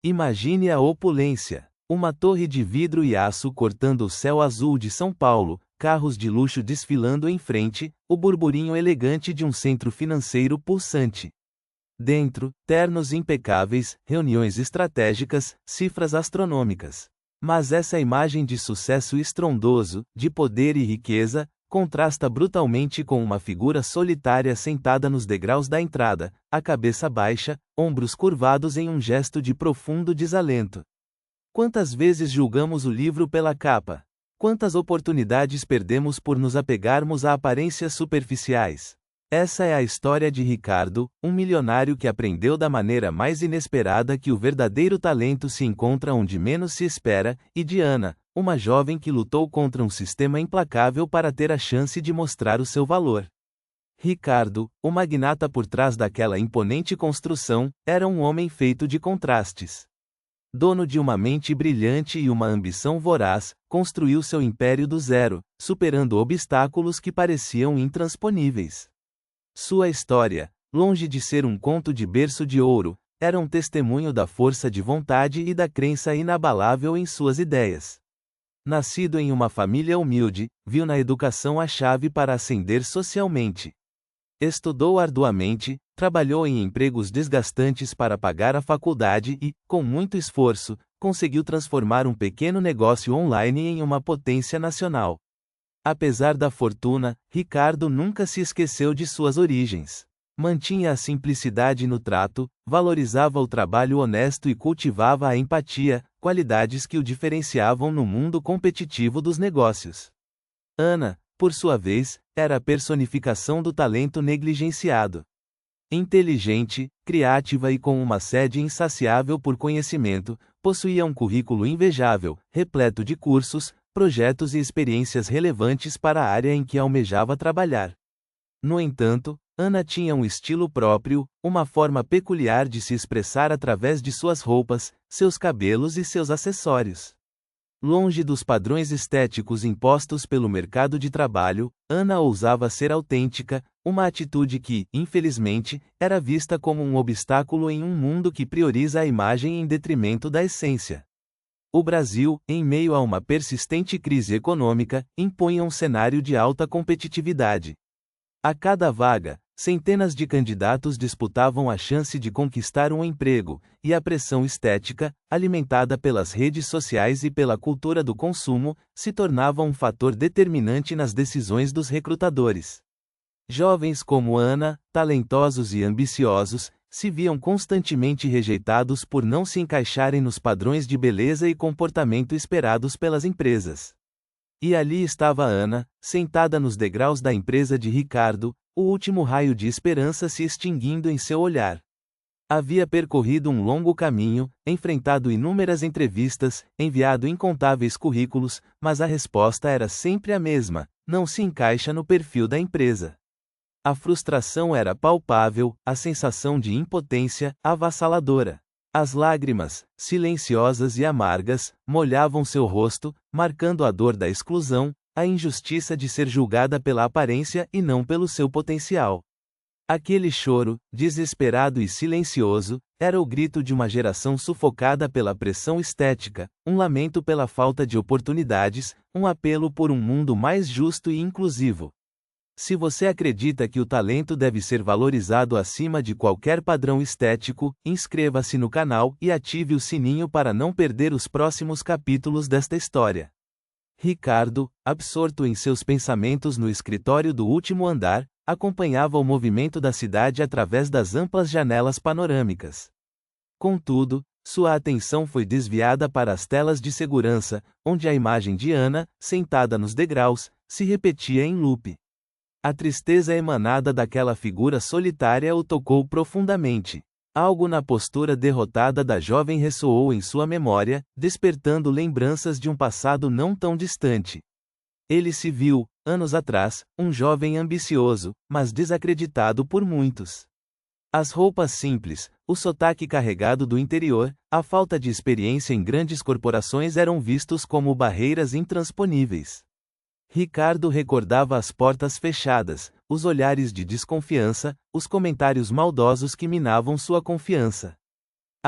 Imagine a opulência. Uma torre de vidro e aço cortando o céu azul de São Paulo, carros de luxo desfilando em frente, o burburinho elegante de um centro financeiro pulsante. Dentro, ternos impecáveis, reuniões estratégicas, cifras astronômicas. Mas essa imagem de sucesso estrondoso, de poder e riqueza, contrasta brutalmente com uma figura solitária sentada nos degraus da entrada, a cabeça baixa, ombros curvados em um gesto de profundo desalento. Quantas vezes julgamos o livro pela capa? Quantas oportunidades perdemos por nos apegarmos a aparências superficiais? Essa é a história de Ricardo, um milionário que aprendeu da maneira mais inesperada que o verdadeiro talento se encontra onde menos se espera, e de Ana, uma jovem que lutou contra um sistema implacável para ter a chance de mostrar o seu valor. Ricardo, o magnata por trás daquela imponente construção, era um homem feito de contrastes. Dono de uma mente brilhante e uma ambição voraz, construiu seu império do zero, superando obstáculos que pareciam intransponíveis. Sua história, longe de ser um conto de berço de ouro, era um testemunho da força de vontade e da crença inabalável em suas ideias. Nascido em uma família humilde, viu na educação a chave para ascender socialmente. Estudou arduamente, trabalhou em empregos desgastantes para pagar a faculdade e, com muito esforço, conseguiu transformar um pequeno negócio online em uma potência nacional. Apesar da fortuna, Ricardo nunca se esqueceu de suas origens. Mantinha a simplicidade no trato, valorizava o trabalho honesto e cultivava a empatia, qualidades que o diferenciavam no mundo competitivo dos negócios. Ana, por sua vez, era a personificação do talento negligenciado. Inteligente, criativa e com uma sede insaciável por conhecimento, possuía um currículo invejável, repleto de cursos, projetos e experiências relevantes para a área em que almejava trabalhar. No entanto, Ana tinha um estilo próprio, uma forma peculiar de se expressar através de suas roupas, seus cabelos e seus acessórios. Longe dos padrões estéticos impostos pelo mercado de trabalho, Ana ousava ser autêntica, uma atitude que, infelizmente, era vista como um obstáculo em um mundo que prioriza a imagem em detrimento da essência. O Brasil, em meio a uma persistente crise econômica, impunha um cenário de alta competitividade. A cada vaga, centenas de candidatos disputavam a chance de conquistar um emprego, e a pressão estética, alimentada pelas redes sociais e pela cultura do consumo, se tornava um fator determinante nas decisões dos recrutadores. Jovens como Ana, talentosos e ambiciosos, se viam constantemente rejeitados por não se encaixarem nos padrões de beleza e comportamento esperados pelas empresas. E ali estava Ana, sentada nos degraus da empresa de Ricardo, o último raio de esperança se extinguindo em seu olhar. Havia percorrido um longo caminho, enfrentado inúmeras entrevistas, enviado incontáveis currículos, mas a resposta era sempre a mesma: não se encaixa no perfil da empresa. A frustração era palpável, a sensação de impotência, avassaladora. As lágrimas, silenciosas e amargas, molhavam seu rosto, marcando a dor da exclusão, a injustiça de ser julgada pela aparência e não pelo seu potencial. Aquele choro, desesperado e silencioso, era o grito de uma geração sufocada pela pressão estética, um lamento pela falta de oportunidades, um apelo por um mundo mais justo e inclusivo. Se você acredita que o talento deve ser valorizado acima de qualquer padrão estético, inscreva-se no canal e ative o sininho para não perder os próximos capítulos desta história. Ricardo, absorto em seus pensamentos no escritório do último andar, acompanhava o movimento da cidade através das amplas janelas panorâmicas. Contudo, sua atenção foi desviada para as telas de segurança, onde a imagem de Ana, sentada nos degraus, se repetia em loop. A tristeza emanada daquela figura solitária o tocou profundamente. Algo na postura derrotada da jovem ressoou em sua memória, despertando lembranças de um passado não tão distante. Ele se viu, anos atrás, um jovem ambicioso, mas desacreditado por muitos. As roupas simples, o sotaque carregado do interior, a falta de experiência em grandes corporações eram vistos como barreiras intransponíveis. Ricardo recordava as portas fechadas, os olhares de desconfiança, os comentários maldosos que minavam sua confiança.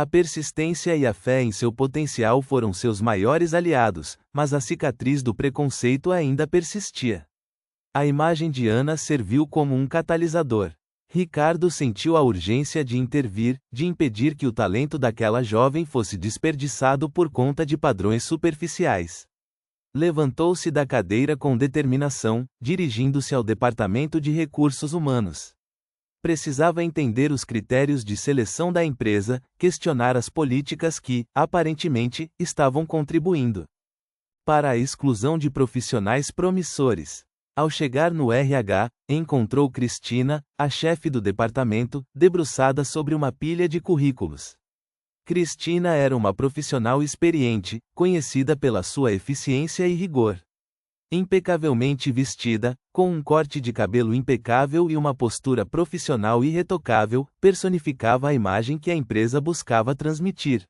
A persistência e a fé em seu potencial foram seus maiores aliados, mas a cicatriz do preconceito ainda persistia. A imagem de Ana serviu como um catalisador. Ricardo sentiu a urgência de intervir, de impedir que o talento daquela jovem fosse desperdiçado por conta de padrões superficiais. Levantou-se da cadeira com determinação, dirigindo-se ao Departamento de Recursos Humanos. Precisava entender os critérios de seleção da empresa, questionar as políticas que, aparentemente, estavam contribuindo para a exclusão de profissionais promissores. Ao chegar no RH, encontrou Cristina, a chefe do departamento, debruçada sobre uma pilha de currículos. Cristina era uma profissional experiente, conhecida pela sua eficiência e rigor. Impecavelmente vestida, com um corte de cabelo impecável e uma postura profissional irretocável, personificava a imagem que a empresa buscava transmitir.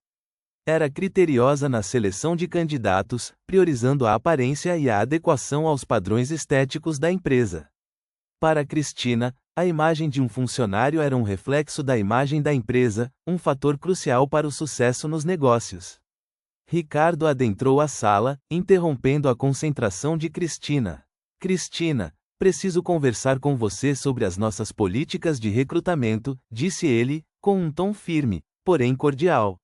Era criteriosa na seleção de candidatos, priorizando a aparência e a adequação aos padrões estéticos da empresa. Para Cristina, a imagem de um funcionário era um reflexo da imagem da empresa, um fator crucial para o sucesso nos negócios. Ricardo adentrou a sala, interrompendo a concentração de Cristina. Cristina, preciso conversar com você sobre as nossas políticas de recrutamento, disse ele, com um tom firme, porém cordial.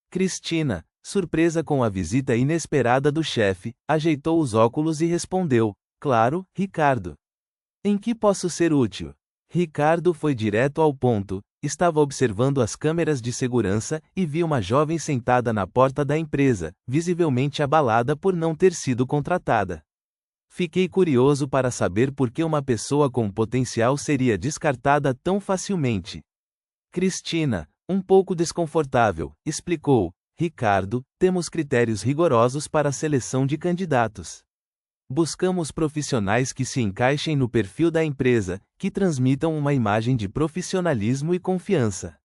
Cristina, surpresa com a visita inesperada do chefe, ajeitou os óculos e respondeu: claro, Ricardo. Em que posso ser útil? Ricardo foi direto ao ponto. Estava observando as câmeras de segurança e viu uma jovem sentada na porta da empresa, visivelmente abalada por não ter sido contratada. Fiquei curioso para saber por que uma pessoa com potencial seria descartada tão facilmente. Cristina, um pouco desconfortável, explicou: Ricardo, temos critérios rigorosos para a seleção de candidatos. Buscamos profissionais que se encaixem no perfil da empresa, que transmitam uma imagem de profissionalismo e confiança.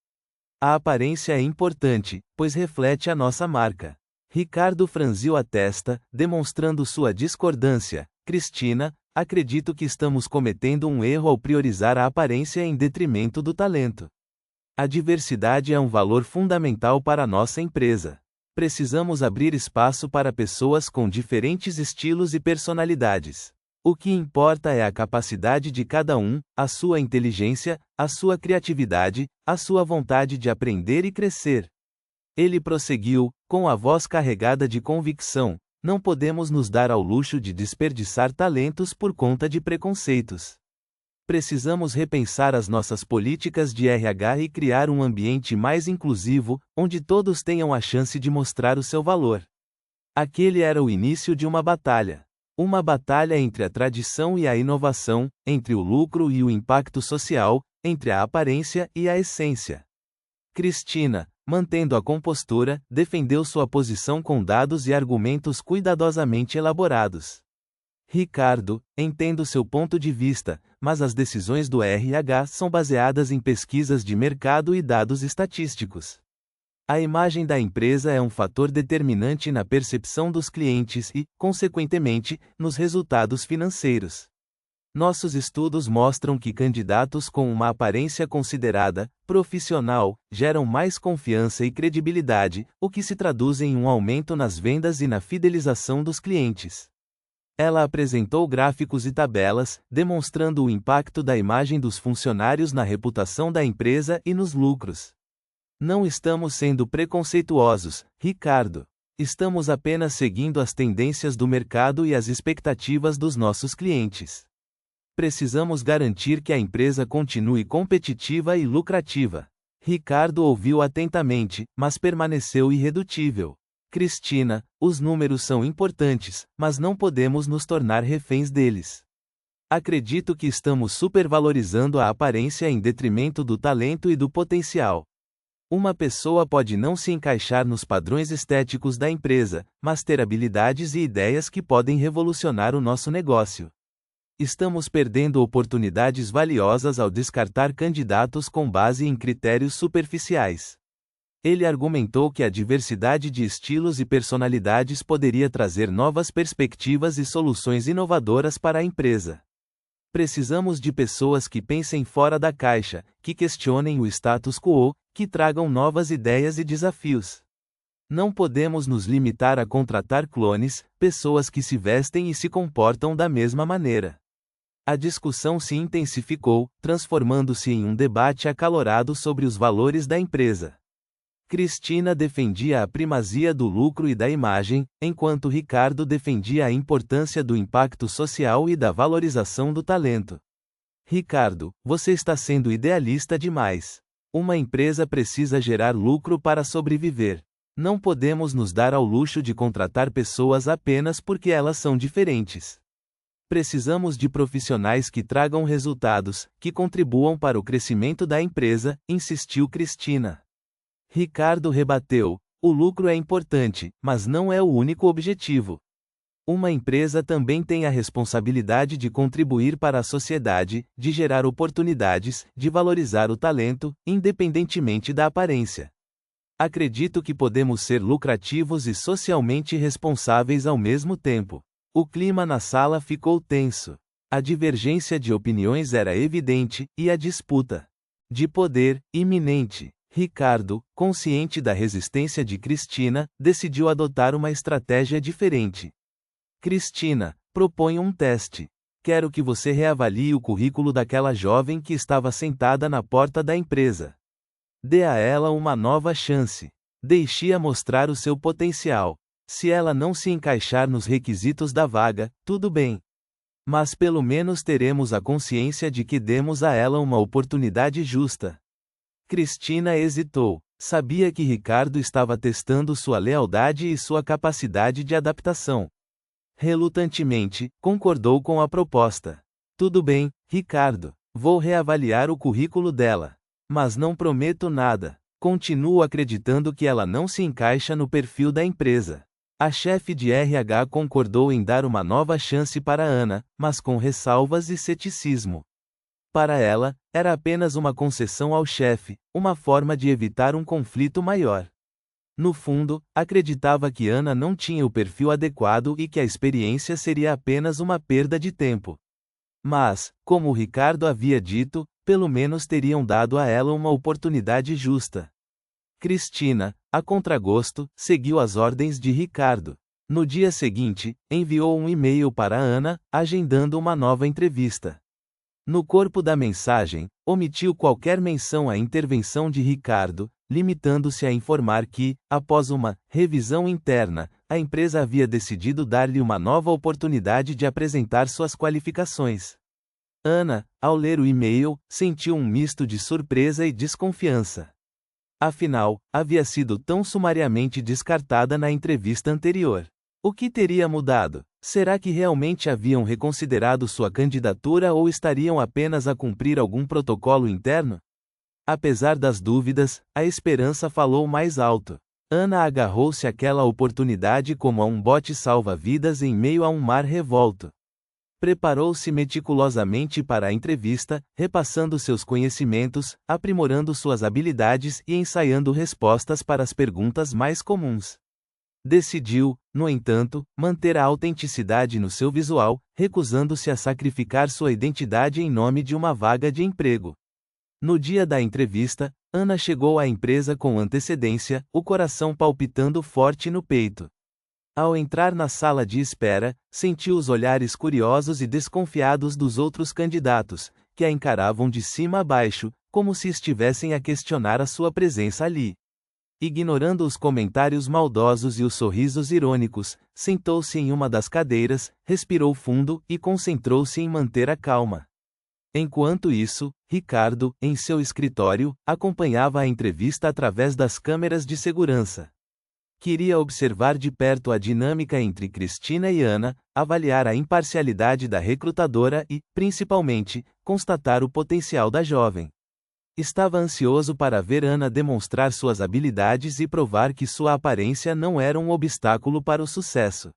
A aparência é importante, pois reflete a nossa marca. Ricardo franziu a testa, demonstrando sua discordância. Cristina, acredito que estamos cometendo um erro ao priorizar a aparência em detrimento do talento. A diversidade é um valor fundamental para a nossa empresa. Precisamos abrir espaço para pessoas com diferentes estilos e personalidades. O que importa é a capacidade de cada um, a sua inteligência, a sua criatividade, a sua vontade de aprender e crescer. Ele prosseguiu, com a voz carregada de convicção: não podemos nos dar ao luxo de desperdiçar talentos por conta de preconceitos. Precisamos repensar as nossas políticas de RH e criar um ambiente mais inclusivo, onde todos tenham a chance de mostrar o seu valor. Aquele era o início de uma batalha. Uma batalha entre a tradição e a inovação, entre o lucro e o impacto social, entre a aparência e a essência. Cristina, mantendo a compostura, defendeu sua posição com dados e argumentos cuidadosamente elaborados. Ricardo, entendo seu ponto de vista, mas as decisões do RH são baseadas em pesquisas de mercado e dados estatísticos. A imagem da empresa é um fator determinante na percepção dos clientes e, consequentemente, nos resultados financeiros. Nossos estudos mostram que candidatos com uma aparência considerada profissional geram mais confiança e credibilidade, o que se traduz em um aumento nas vendas e na fidelização dos clientes. Ela apresentou gráficos e tabelas, demonstrando o impacto da imagem dos funcionários na reputação da empresa e nos lucros. Não estamos sendo preconceituosos, Ricardo. Estamos apenas seguindo as tendências do mercado e as expectativas dos nossos clientes. Precisamos garantir que a empresa continue competitiva e lucrativa. Ricardo ouviu atentamente, mas permaneceu irredutível. Cristina, os números são importantes, mas não podemos nos tornar reféns deles. Acredito que estamos supervalorizando a aparência em detrimento do talento e do potencial. Uma pessoa pode não se encaixar nos padrões estéticos da empresa, mas ter habilidades e ideias que podem revolucionar o nosso negócio. Estamos perdendo oportunidades valiosas ao descartar candidatos com base em critérios superficiais. Ele argumentou que a diversidade de estilos e personalidades poderia trazer novas perspectivas e soluções inovadoras para a empresa. Precisamos de pessoas que pensem fora da caixa, que questionem o status quo, que tragam novas ideias e desafios. Não podemos nos limitar a contratar clones, pessoas que se vestem e se comportam da mesma maneira. A discussão se intensificou, transformando-se em um debate acalorado sobre os valores da empresa. Cristina defendia a primazia do lucro e da imagem, enquanto Ricardo defendia a importância do impacto social e da valorização do talento. Ricardo, você está sendo idealista demais. Uma empresa precisa gerar lucro para sobreviver. Não podemos nos dar ao luxo de contratar pessoas apenas porque elas são diferentes. Precisamos de profissionais que tragam resultados, que contribuam para o crescimento da empresa, insistiu Cristina. Ricardo rebateu: o lucro é importante, mas não é o único objetivo. Uma empresa também tem a responsabilidade de contribuir para a sociedade, de gerar oportunidades, de valorizar o talento, independentemente da aparência. Acredito que podemos ser lucrativos e socialmente responsáveis ao mesmo tempo. O clima na sala ficou tenso. A divergência de opiniões era evidente, e a disputa de poder, iminente. Ricardo, consciente da resistência de Cristina, decidiu adotar uma estratégia diferente. Cristina, proponho um teste. Quero que você reavalie o currículo daquela jovem que estava sentada na porta da empresa. Dê a ela uma nova chance. Deixe-a mostrar o seu potencial. Se ela não se encaixar nos requisitos da vaga, tudo bem. Mas pelo menos teremos a consciência de que demos a ela uma oportunidade justa. Cristina hesitou. Sabia que Ricardo estava testando sua lealdade e sua capacidade de adaptação. Relutantemente, concordou com a proposta. Tudo bem, Ricardo. Vou reavaliar o currículo dela. Mas não prometo nada. Continuo acreditando que ela não se encaixa no perfil da empresa. A chefe de RH concordou em dar uma nova chance para Ana, mas com ressalvas e ceticismo. Para ela, era apenas uma concessão ao chefe, uma forma de evitar um conflito maior. No fundo, acreditava que Ana não tinha o perfil adequado e que a experiência seria apenas uma perda de tempo. Mas, como o Ricardo havia dito, pelo menos teriam dado a ela uma oportunidade justa. Cristina, a contragosto, seguiu as ordens de Ricardo. No dia seguinte, enviou um e-mail para Ana, agendando uma nova entrevista. No corpo da mensagem, omitiu qualquer menção à intervenção de Ricardo, limitando-se a informar que, após uma revisão interna, a empresa havia decidido dar-lhe uma nova oportunidade de apresentar suas qualificações. Ana, ao ler o e-mail, sentiu um misto de surpresa e desconfiança. Afinal, havia sido tão sumariamente descartada na entrevista anterior. O que teria mudado? Será que realmente haviam reconsiderado sua candidatura ou estariam apenas a cumprir algum protocolo interno? Apesar das dúvidas, a esperança falou mais alto. Ana agarrou-se àquela oportunidade como a um bote salva-vidas em meio a um mar revolto. Preparou-se meticulosamente para a entrevista, repassando seus conhecimentos, aprimorando suas habilidades e ensaiando respostas para as perguntas mais comuns. Decidiu, no entanto, manter a autenticidade no seu visual, recusando-se a sacrificar sua identidade em nome de uma vaga de emprego. No dia da entrevista, Ana chegou à empresa com antecedência, o coração palpitando forte no peito. Ao entrar na sala de espera, sentiu os olhares curiosos e desconfiados dos outros candidatos, que a encaravam de cima a baixo, como se estivessem a questionar a sua presença ali. Ignorando os comentários maldosos e os sorrisos irônicos, sentou-se em uma das cadeiras, respirou fundo e concentrou-se em manter a calma. Enquanto isso, Ricardo, em seu escritório, acompanhava a entrevista através das câmeras de segurança. Queria observar de perto a dinâmica entre Cristina e Ana, avaliar a imparcialidade da recrutadora e, principalmente, constatar o potencial da jovem. Estava ansioso para ver Ana demonstrar suas habilidades e provar que sua aparência não era um obstáculo para o sucesso.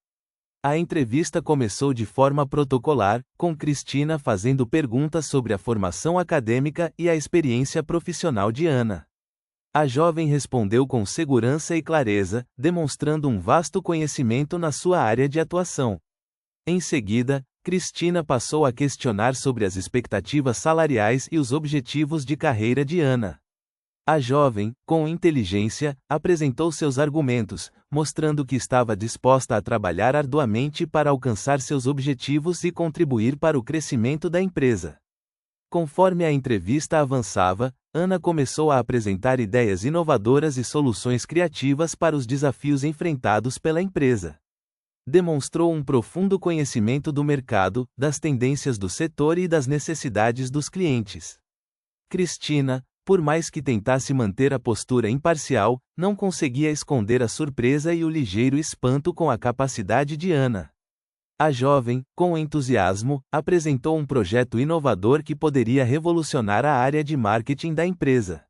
A entrevista começou de forma protocolar, com Cristina fazendo perguntas sobre a formação acadêmica e a experiência profissional de Ana. A jovem respondeu com segurança e clareza, demonstrando um vasto conhecimento na sua área de atuação. Em seguida, Cristina passou a questionar sobre as expectativas salariais e os objetivos de carreira de Ana. A jovem, com inteligência, apresentou seus argumentos, mostrando que estava disposta a trabalhar arduamente para alcançar seus objetivos e contribuir para o crescimento da empresa. Conforme a entrevista avançava, Ana começou a apresentar ideias inovadoras e soluções criativas para os desafios enfrentados pela empresa. Demonstrou um profundo conhecimento do mercado, das tendências do setor e das necessidades dos clientes. Cristina, por mais que tentasse manter a postura imparcial, não conseguia esconder a surpresa e o ligeiro espanto com a capacidade de Ana. A jovem, com entusiasmo, apresentou um projeto inovador que poderia revolucionar a área de marketing da empresa.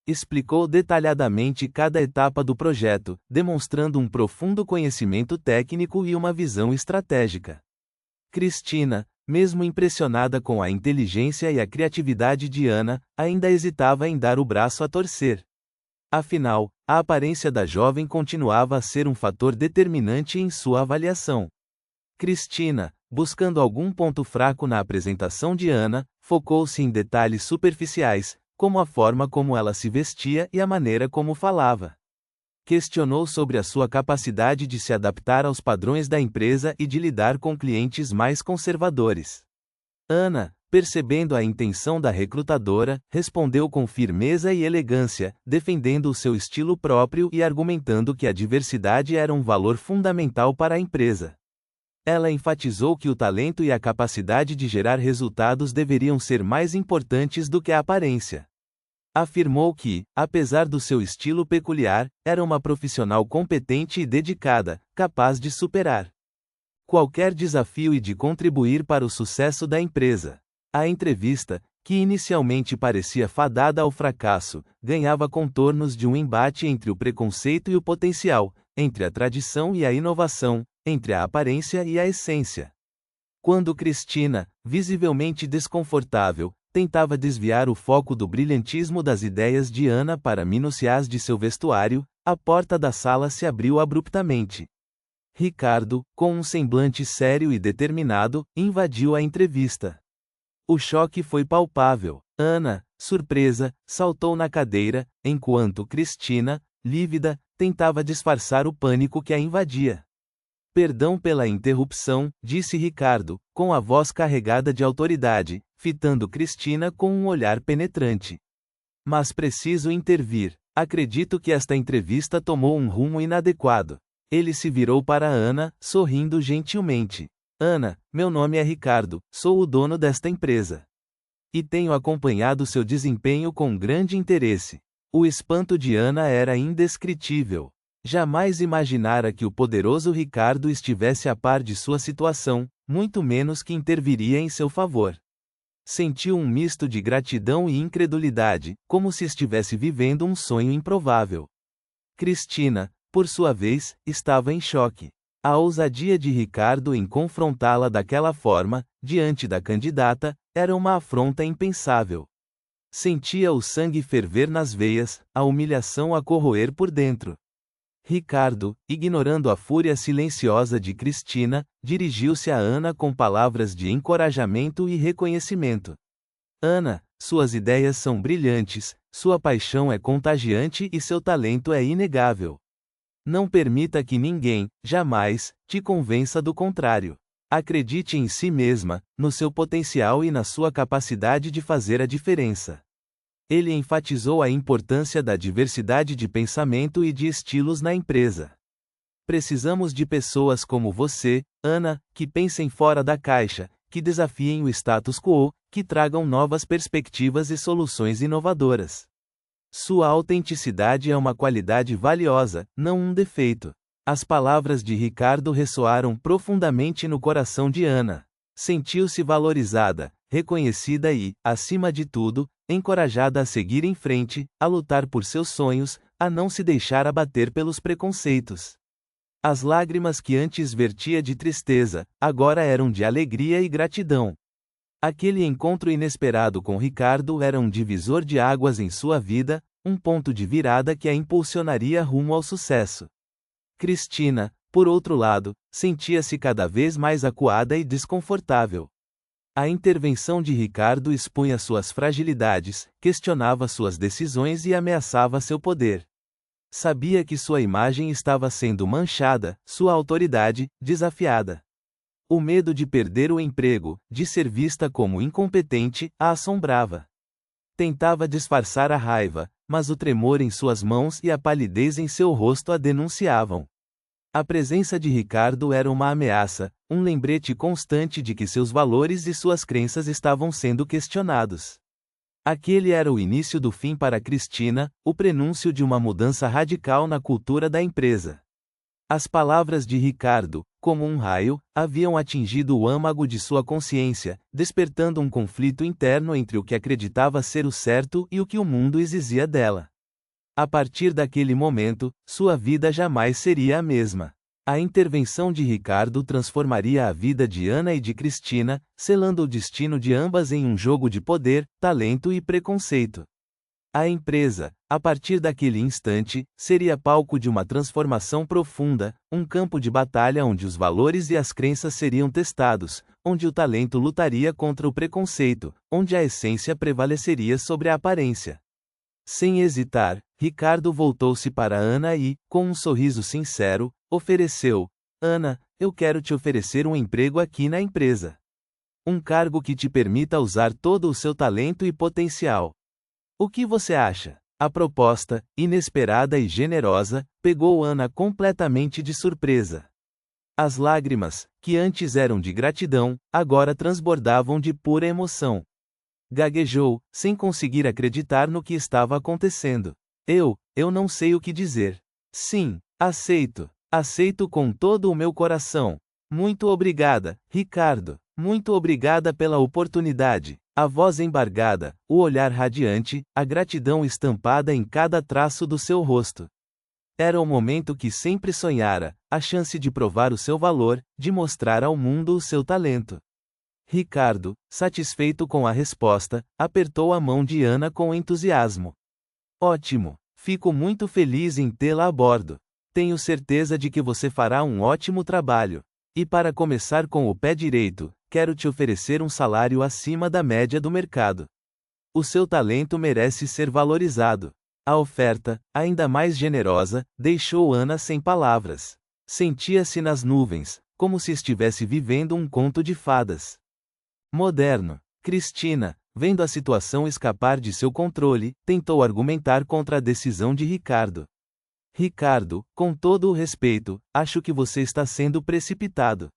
Explicou detalhadamente cada etapa do projeto, demonstrando um profundo conhecimento técnico e uma visão estratégica. Cristina, mesmo impressionada com a inteligência e a criatividade de Ana, ainda hesitava em dar o braço a torcer. Afinal, a aparência da jovem continuava a ser um fator determinante em sua avaliação. Cristina, buscando algum ponto fraco na apresentação de Ana, focou-se em detalhes superficiais, como a forma como ela se vestia e a maneira como falava. Questionou sobre a sua capacidade de se adaptar aos padrões da empresa e de lidar com clientes mais conservadores. Ana, percebendo a intenção da recrutadora, respondeu com firmeza e elegância, defendendo o seu estilo próprio e argumentando que a diversidade era um valor fundamental para a empresa. Ela enfatizou que o talento e a capacidade de gerar resultados deveriam ser mais importantes do que a aparência. Afirmou que, apesar do seu estilo peculiar, era uma profissional competente e dedicada, capaz de superar qualquer desafio e de contribuir para o sucesso da empresa. A entrevista, que inicialmente parecia fadada ao fracasso, ganhava contornos de um embate entre o preconceito e o potencial, entre a tradição e a inovação, entre a aparência e a essência. Quando Cristina, visivelmente desconfortável, tentava desviar o foco do brilhantismo das ideias de Ana para minucias de seu vestuário, a porta da sala se abriu abruptamente. Ricardo, com um semblante sério e determinado, invadiu a entrevista. O choque foi palpável. Ana, surpresa, saltou na cadeira, enquanto Cristina, lívida, tentava disfarçar o pânico que a invadia. Perdão pela interrupção, disse Ricardo, com a voz carregada de autoridade, fitando Cristina com um olhar penetrante. Mas preciso intervir. Acredito que esta entrevista tomou um rumo inadequado. Ele se virou para Ana, sorrindo gentilmente. Ana, meu nome é Ricardo, sou o dono desta empresa. E tenho acompanhado seu desempenho com grande interesse. O espanto de Ana era indescritível. Jamais imaginara que o poderoso Ricardo estivesse a par de sua situação, muito menos que interviria em seu favor. Sentiu um misto de gratidão e incredulidade, como se estivesse vivendo um sonho improvável. Cristina, por sua vez, estava em choque. A ousadia de Ricardo em confrontá-la daquela forma, diante da candidata, era uma afronta impensável. Sentia o sangue ferver nas veias, a humilhação a corroer por dentro. Ricardo, ignorando a fúria silenciosa de Cristina, dirigiu-se a Ana com palavras de encorajamento e reconhecimento. Ana, suas ideias são brilhantes, sua paixão é contagiante e seu talento é inegável. Não permita que ninguém, jamais, te convença do contrário. Acredite em si mesma, no seu potencial e na sua capacidade de fazer a diferença. Ele enfatizou a importância da diversidade de pensamento e de estilos na empresa. Precisamos de pessoas como você, Ana, que pensem fora da caixa, que desafiem o status quo, que tragam novas perspectivas e soluções inovadoras. Sua autenticidade é uma qualidade valiosa, não um defeito. As palavras de Ricardo ressoaram profundamente no coração de Ana. Sentiu-se valorizada, reconhecida e, acima de tudo, encorajada a seguir em frente, a lutar por seus sonhos, a não se deixar abater pelos preconceitos. As lágrimas que antes vertia de tristeza, agora eram de alegria e gratidão. Aquele encontro inesperado com Ricardo era um divisor de águas em sua vida, um ponto de virada que a impulsionaria rumo ao sucesso. Cristina, por outro lado, sentia-se cada vez mais acuada e desconfortável. A intervenção de Ricardo expunha suas fragilidades, questionava suas decisões e ameaçava seu poder. Sabia que sua imagem estava sendo manchada, sua autoridade, desafiada. O medo de perder o emprego, de ser vista como incompetente, a assombrava. Tentava disfarçar a raiva, mas o tremor em suas mãos e a palidez em seu rosto a denunciavam. A presença de Ricardo era uma ameaça, um lembrete constante de que seus valores e suas crenças estavam sendo questionados. Aquele era o início do fim para Cristina, o prenúncio de uma mudança radical na cultura da empresa. As palavras de Ricardo, como um raio, haviam atingido o âmago de sua consciência, despertando um conflito interno entre o que acreditava ser o certo e o que o mundo exigia dela. A partir daquele momento, sua vida jamais seria a mesma. A intervenção de Ricardo transformaria a vida de Ana e de Cristina, selando o destino de ambas em um jogo de poder, talento e preconceito. A empresa, a partir daquele instante, seria palco de uma transformação profunda, um campo de batalha onde os valores e as crenças seriam testados, onde o talento lutaria contra o preconceito, onde a essência prevaleceria sobre a aparência. Sem hesitar, Ricardo voltou-se para Ana e, com um sorriso sincero, ofereceu: Ana, eu quero te oferecer um emprego aqui na empresa. Um cargo que te permita usar todo o seu talento e potencial. O que você acha? A proposta, inesperada e generosa, pegou Ana completamente de surpresa. As lágrimas, que antes eram de gratidão, agora transbordavam de pura emoção. Gaguejou, sem conseguir acreditar no que estava acontecendo. Eu não sei o que dizer. Sim, aceito. Aceito com todo o meu coração. Muito obrigada, Ricardo. Muito obrigada pela oportunidade. A voz embargada, o olhar radiante, a gratidão estampada em cada traço do seu rosto. Era o momento que sempre sonhara, a chance de provar o seu valor, de mostrar ao mundo o seu talento. Ricardo, satisfeito com a resposta, apertou a mão de Ana com entusiasmo. Ótimo! Fico muito feliz em tê-la a bordo. Tenho certeza de que você fará um ótimo trabalho. E para começar com o pé direito, quero te oferecer um salário acima da média do mercado. O seu talento merece ser valorizado. A oferta, ainda mais generosa, deixou Ana sem palavras. Sentia-se nas nuvens, como se estivesse vivendo um conto de fadas. Moderno. Cristina, vendo a situação escapar de seu controle, tentou argumentar contra a decisão de Ricardo. Ricardo, com todo o respeito, acho que você está sendo precipitado.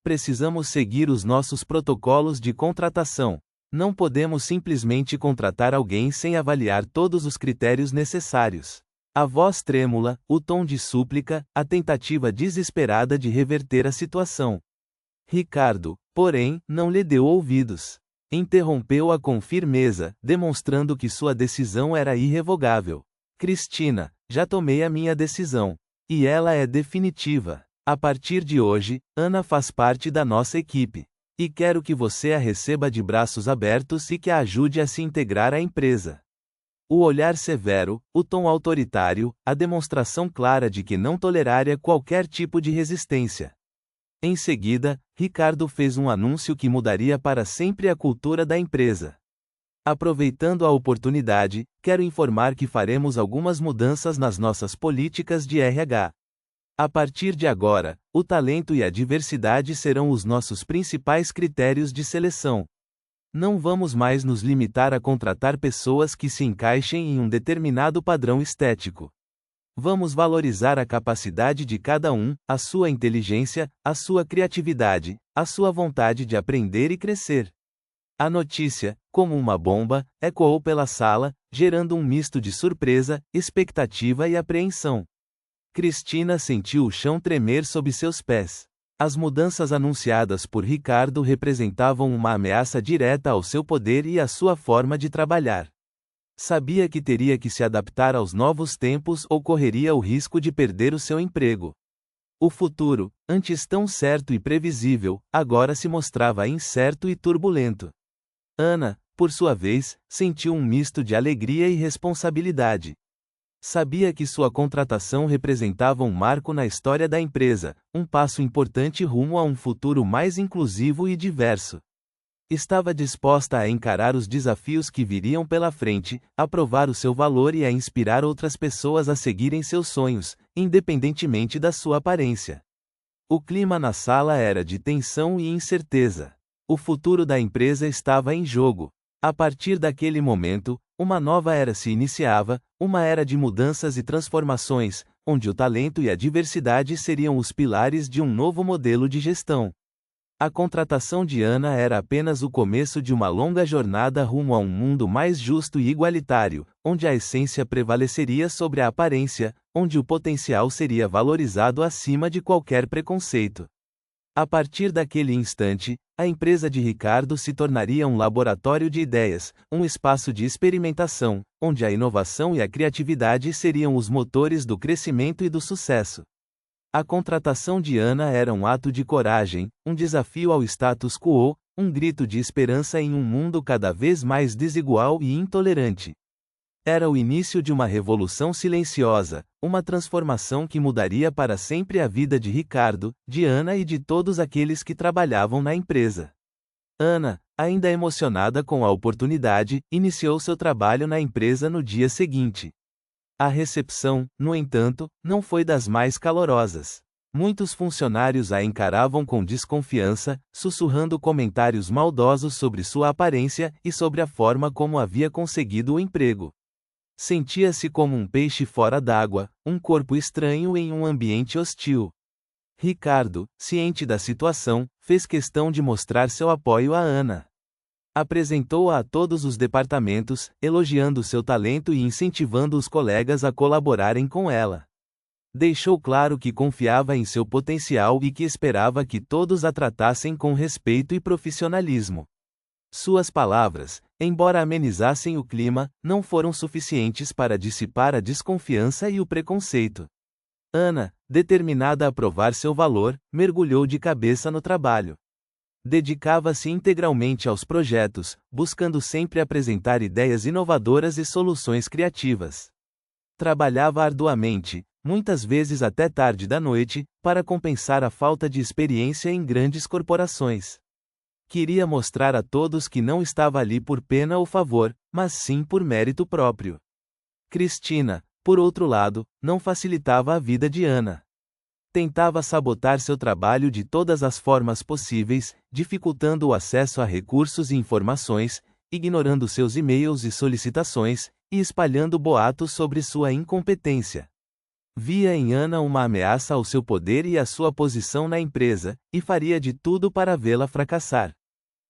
Precisamos seguir os nossos protocolos de contratação. Não podemos simplesmente contratar alguém sem avaliar todos os critérios necessários. A voz trêmula, o tom de súplica, a tentativa desesperada de reverter a situação. Ricardo, porém, não lhe deu ouvidos. Interrompeu-a com firmeza, demonstrando que sua decisão era irrevogável. Cristina, já tomei a minha decisão. E ela é definitiva. A partir de hoje, Ana faz parte da nossa equipe. E quero que você a receba de braços abertos e que a ajude a se integrar à empresa. O olhar severo, o tom autoritário, a demonstração clara de que não toleraria qualquer tipo de resistência. Em seguida, Ricardo fez um anúncio que mudaria para sempre a cultura da empresa. Aproveitando a oportunidade, quero informar que faremos algumas mudanças nas nossas políticas de RH. A partir de agora, o talento e a diversidade serão os nossos principais critérios de seleção. Não vamos mais nos limitar a contratar pessoas que se encaixem em um determinado padrão estético. Vamos valorizar a capacidade de cada um, a sua inteligência, a sua criatividade, a sua vontade de aprender e crescer. A notícia, como uma bomba, ecoou pela sala, gerando um misto de surpresa, expectativa e apreensão. Cristina sentiu o chão tremer sob seus pés. As mudanças anunciadas por Ricardo representavam uma ameaça direta ao seu poder e à sua forma de trabalhar. Sabia que teria que se adaptar aos novos tempos ou correria o risco de perder o seu emprego. O futuro, antes tão certo e previsível, agora se mostrava incerto e turbulento. Ana, por sua vez, sentiu um misto de alegria e responsabilidade. Sabia que sua contratação representava um marco na história da empresa, um passo importante rumo a um futuro mais inclusivo e diverso. Estava disposta a encarar os desafios que viriam pela frente, a provar o seu valor e a inspirar outras pessoas a seguirem seus sonhos, independentemente da sua aparência. O clima na sala era de tensão e incerteza. O futuro da empresa estava em jogo. A partir daquele momento, uma nova era se iniciava, uma era de mudanças e transformações, onde o talento e a diversidade seriam os pilares de um novo modelo de gestão. A contratação de Ana era apenas o começo de uma longa jornada rumo a um mundo mais justo e igualitário, onde a essência prevaleceria sobre a aparência, onde o potencial seria valorizado acima de qualquer preconceito. A partir daquele instante, a empresa de Ricardo se tornaria um laboratório de ideias, um espaço de experimentação, onde a inovação e a criatividade seriam os motores do crescimento e do sucesso. A contratação de Ana era um ato de coragem, um desafio ao status quo, um grito de esperança em um mundo cada vez mais desigual e intolerante. Era o início de uma revolução silenciosa, uma transformação que mudaria para sempre a vida de Ricardo, de Ana e de todos aqueles que trabalhavam na empresa. Ana, ainda emocionada com a oportunidade, iniciou seu trabalho na empresa no dia seguinte. A recepção, no entanto, não foi das mais calorosas. Muitos funcionários a encaravam com desconfiança, sussurrando comentários maldosos sobre sua aparência e sobre a forma como havia conseguido o emprego. Sentia-se como um peixe fora d'água, um corpo estranho em um ambiente hostil. Ricardo, ciente da situação, fez questão de mostrar seu apoio a Ana. Apresentou-a a todos os departamentos, elogiando seu talento e incentivando os colegas a colaborarem com ela. Deixou claro que confiava em seu potencial e que esperava que todos a tratassem com respeito e profissionalismo. Suas palavras, embora amenizassem o clima, não foram suficientes para dissipar a desconfiança e o preconceito. Ana, determinada a provar seu valor, mergulhou de cabeça no trabalho. Dedicava-se integralmente aos projetos, buscando sempre apresentar ideias inovadoras e soluções criativas. Trabalhava arduamente, muitas vezes até tarde da noite, para compensar a falta de experiência em grandes corporações. Queria mostrar a todos que não estava ali por pena ou favor, mas sim por mérito próprio. Cristina, por outro lado, não facilitava a vida de Ana. Tentava sabotar seu trabalho de todas as formas possíveis, dificultando o acesso a recursos e informações, ignorando seus e-mails e solicitações, e espalhando boatos sobre sua incompetência. Via em Ana uma ameaça ao seu poder e à sua posição na empresa, e faria de tudo para vê-la fracassar.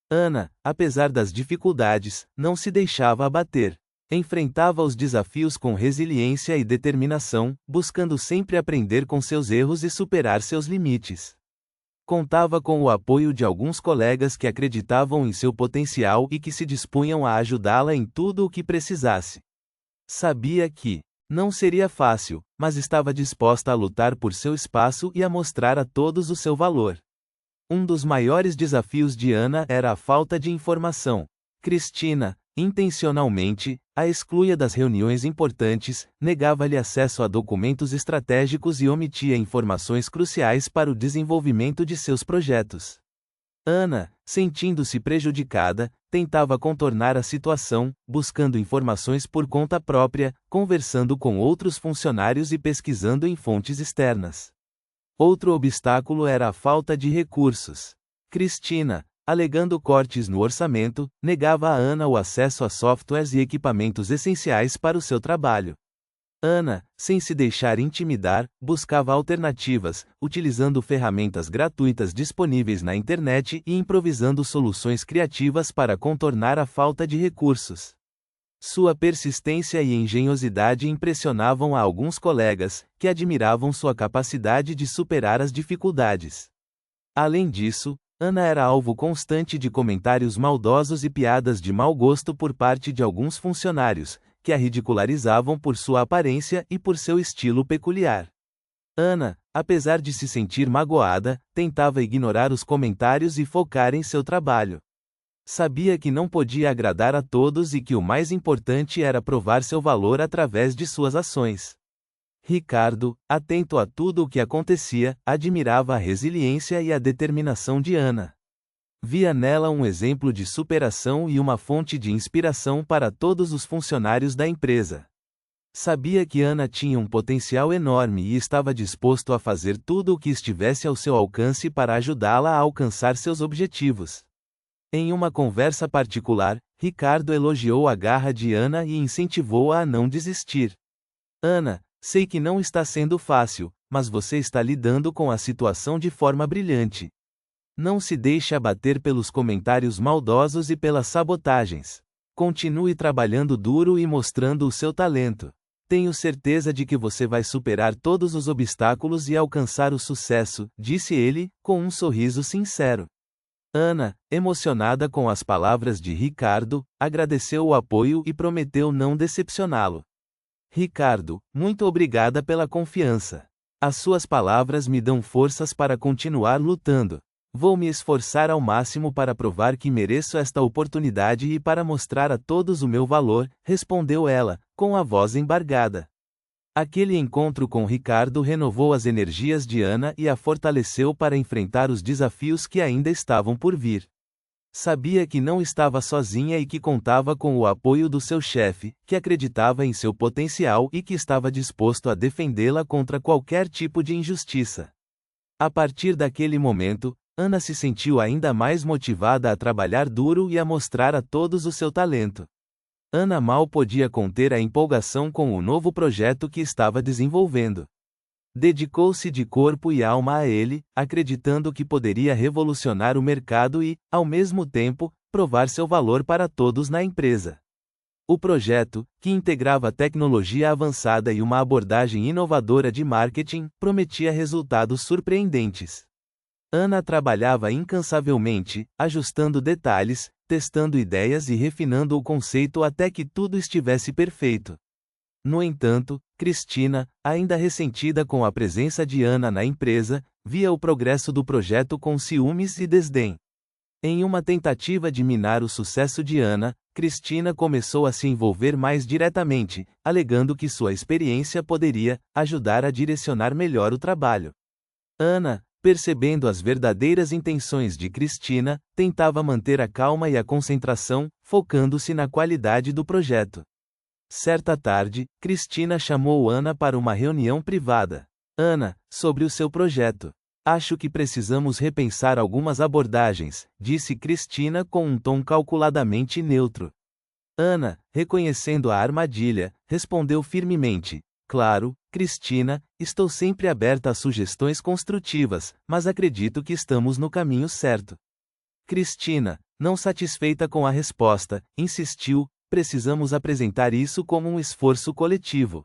Ana, apesar das dificuldades, não se deixava abater. Enfrentava os desafios com resiliência e determinação, buscando sempre aprender com seus erros e superar seus limites. Contava com o apoio de alguns colegas que acreditavam em seu potencial e que se dispunham a ajudá-la em tudo o que precisasse. Sabia que não seria fácil, mas estava disposta a lutar por seu espaço e a mostrar a todos o seu valor. Um dos maiores desafios de Ana era a falta de informação. Cristina, intencionalmente, a excluía das reuniões importantes, negava-lhe acesso a documentos estratégicos e omitia informações cruciais para o desenvolvimento de seus projetos. Ana, sentindo-se prejudicada, tentava contornar a situação, buscando informações por conta própria, conversando com outros funcionários e pesquisando em fontes externas. Outro obstáculo era a falta de recursos. Cristina, alegando cortes no orçamento, negava a Ana o acesso a softwares e equipamentos essenciais para o seu trabalho. Ana, sem se deixar intimidar, buscava alternativas, utilizando ferramentas gratuitas disponíveis na internet e improvisando soluções criativas para contornar a falta de recursos. Sua persistência e engenhosidade impressionavam a alguns colegas, que admiravam sua capacidade de superar as dificuldades. Além disso, Ana era alvo constante de comentários maldosos e piadas de mau gosto por parte de alguns funcionários, que a ridicularizavam por sua aparência e por seu estilo peculiar. Ana, apesar de se sentir magoada, tentava ignorar os comentários e focar em seu trabalho. Sabia que não podia agradar a todos e que o mais importante era provar seu valor através de suas ações. Ricardo, atento a tudo o que acontecia, admirava a resiliência e a determinação de Ana. Via nela um exemplo de superação e uma fonte de inspiração para todos os funcionários da empresa. Sabia que Ana tinha um potencial enorme e estava disposto a fazer tudo o que estivesse ao seu alcance para ajudá-la a alcançar seus objetivos. Em uma conversa particular, Ricardo elogiou a garra de Ana e incentivou-a a não desistir. Ana, sei que não está sendo fácil, mas você está lidando com a situação de forma brilhante. Não se deixe abater pelos comentários maldosos e pelas sabotagens. Continue trabalhando duro e mostrando o seu talento. Tenho certeza de que você vai superar todos os obstáculos e alcançar o sucesso, disse ele, com um sorriso sincero. Ana, emocionada com as palavras de Ricardo, agradeceu o apoio e prometeu não decepcioná-lo. Ricardo, muito obrigada pela confiança. As suas palavras me dão forças para continuar lutando. Vou me esforçar ao máximo para provar que mereço esta oportunidade e para mostrar a todos o meu valor, respondeu ela, com a voz embargada. Aquele encontro com Ricardo renovou as energias de Ana e a fortaleceu para enfrentar os desafios que ainda estavam por vir. Sabia que não estava sozinha e que contava com o apoio do seu chefe, que acreditava em seu potencial e que estava disposto a defendê-la contra qualquer tipo de injustiça. A partir daquele momento, Ana se sentiu ainda mais motivada a trabalhar duro e a mostrar a todos o seu talento. Ana mal podia conter a empolgação com o novo projeto que estava desenvolvendo. Dedicou-se de corpo e alma a ele, acreditando que poderia revolucionar o mercado e, ao mesmo tempo, provar seu valor para todos na empresa. O projeto, que integrava tecnologia avançada e uma abordagem inovadora de marketing, prometia resultados surpreendentes. Ana trabalhava incansavelmente, ajustando detalhes, testando ideias e refinando o conceito até que tudo estivesse perfeito. No entanto, Cristina, ainda ressentida com a presença de Ana na empresa, via o progresso do projeto com ciúmes e desdém. Em uma tentativa de minar o sucesso de Ana, Cristina começou a se envolver mais diretamente, alegando que sua experiência poderia ajudar a direcionar melhor o trabalho. Ana, percebendo as verdadeiras intenções de Cristina, tentava manter a calma e a concentração, focando-se na qualidade do projeto. Certa tarde, Cristina chamou Ana para uma reunião privada. Ana, sobre o seu projeto. Acho que precisamos repensar algumas abordagens, disse Cristina com um tom calculadamente neutro. Ana, reconhecendo a armadilha, respondeu firmemente: Claro, Cristina, estou sempre aberta a sugestões construtivas, mas acredito que estamos no caminho certo. Cristina, não satisfeita com a resposta, insistiu: Precisamos apresentar isso como um esforço coletivo.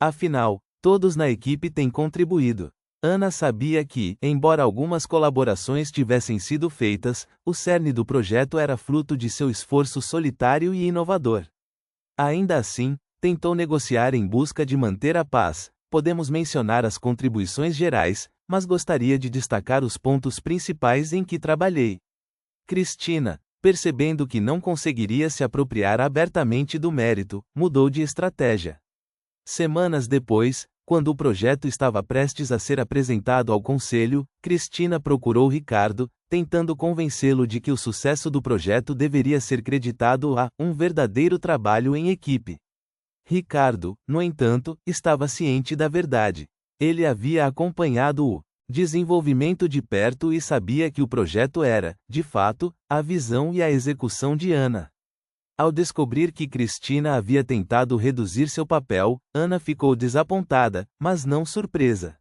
Afinal, todos na equipe têm contribuído. Ana sabia que, embora algumas colaborações tivessem sido feitas, o cerne do projeto era fruto de seu esforço solitário e inovador. Ainda assim, tentou negociar em busca de manter a paz. Podemos mencionar as contribuições gerais, mas gostaria de destacar os pontos principais em que trabalhei. Cristina, percebendo que não conseguiria se apropriar abertamente do mérito, mudou de estratégia. Semanas depois, quando o projeto estava prestes a ser apresentado ao conselho, Cristina procurou Ricardo, tentando convencê-lo de que o sucesso do projeto deveria ser creditado a um verdadeiro trabalho em equipe. Ricardo, no entanto, estava ciente da verdade. Ele havia acompanhado o desenvolvimento de perto e sabia que o projeto era, de fato, a visão e a execução de Ana. Ao descobrir que Cristina havia tentado reduzir seu papel, Ana ficou desapontada, mas não surpresa.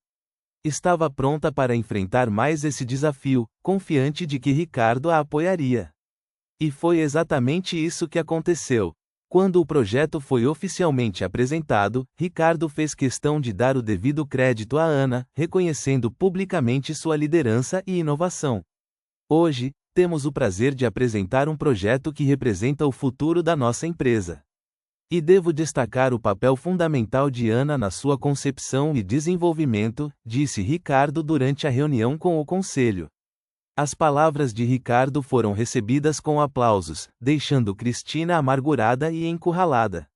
Estava pronta para enfrentar mais esse desafio, confiante de que Ricardo a apoiaria. E foi exatamente isso que aconteceu. Quando o projeto foi oficialmente apresentado, Ricardo fez questão de dar o devido crédito a Ana, reconhecendo publicamente sua liderança e inovação. Hoje, temos o prazer de apresentar um projeto que representa o futuro da nossa empresa. E devo destacar o papel fundamental de Ana na sua concepção e desenvolvimento, disse Ricardo durante a reunião com o conselho. As palavras de Ricardo foram recebidas com aplausos, deixando Cristina amargurada e encurralada.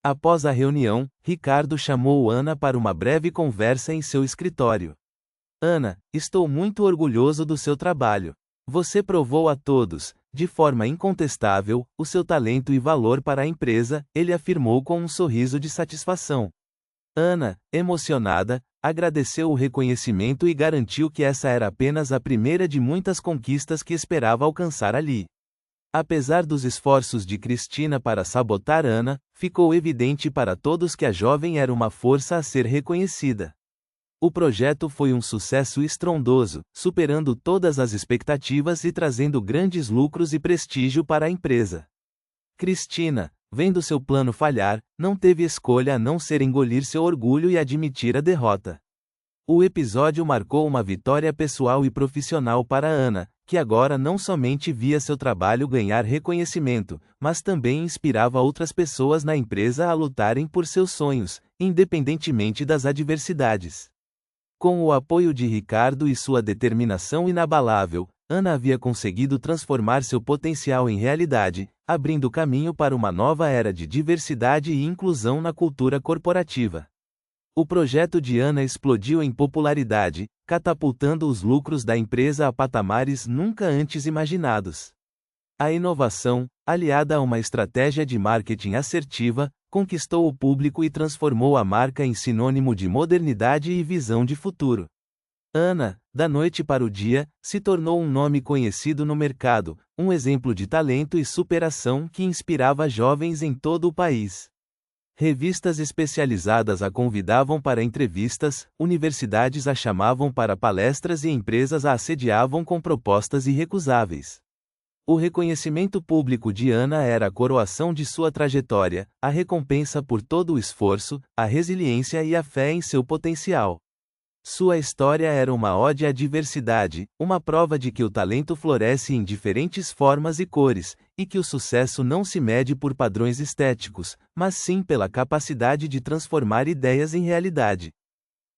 Após a reunião, Ricardo chamou Ana para uma breve conversa em seu escritório. Ana, estou muito orgulhoso do seu trabalho. Você provou a todos, de forma incontestável, o seu talento e valor para a empresa, ele afirmou com um sorriso de satisfação. Ana, emocionada, agradeceu o reconhecimento e garantiu que essa era apenas a primeira de muitas conquistas que esperava alcançar ali. Apesar dos esforços de Cristina para sabotar Ana, ficou evidente para todos que a jovem era uma força a ser reconhecida. O projeto foi um sucesso estrondoso, superando todas as expectativas e trazendo grandes lucros e prestígio para a empresa. Cristina, vendo seu plano falhar, não teve escolha a não ser engolir seu orgulho e admitir a derrota. O episódio marcou uma vitória pessoal e profissional para Ana, que agora não somente via seu trabalho ganhar reconhecimento, mas também inspirava outras pessoas na empresa a lutarem por seus sonhos, independentemente das adversidades. Com o apoio de Ricardo e sua determinação inabalável, Ana havia conseguido transformar seu potencial em realidade, abrindo caminho para uma nova era de diversidade e inclusão na cultura corporativa. O projeto de Ana explodiu em popularidade, catapultando os lucros da empresa a patamares nunca antes imaginados. A inovação, aliada a uma estratégia de marketing assertiva, conquistou o público e transformou a marca em sinônimo de modernidade e visão de futuro. Ana, da noite para o dia, se tornou um nome conhecido no mercado, um exemplo de talento e superação que inspirava jovens em todo o país. Revistas especializadas a convidavam para entrevistas, universidades a chamavam para palestras e empresas a assediavam com propostas irrecusáveis. O reconhecimento público de Ana era a coroação de sua trajetória, a recompensa por todo o esforço, a resiliência e a fé em seu potencial. Sua história era uma ode à diversidade, uma prova de que o talento floresce em diferentes formas e cores, e que o sucesso não se mede por padrões estéticos, mas sim pela capacidade de transformar ideias em realidade.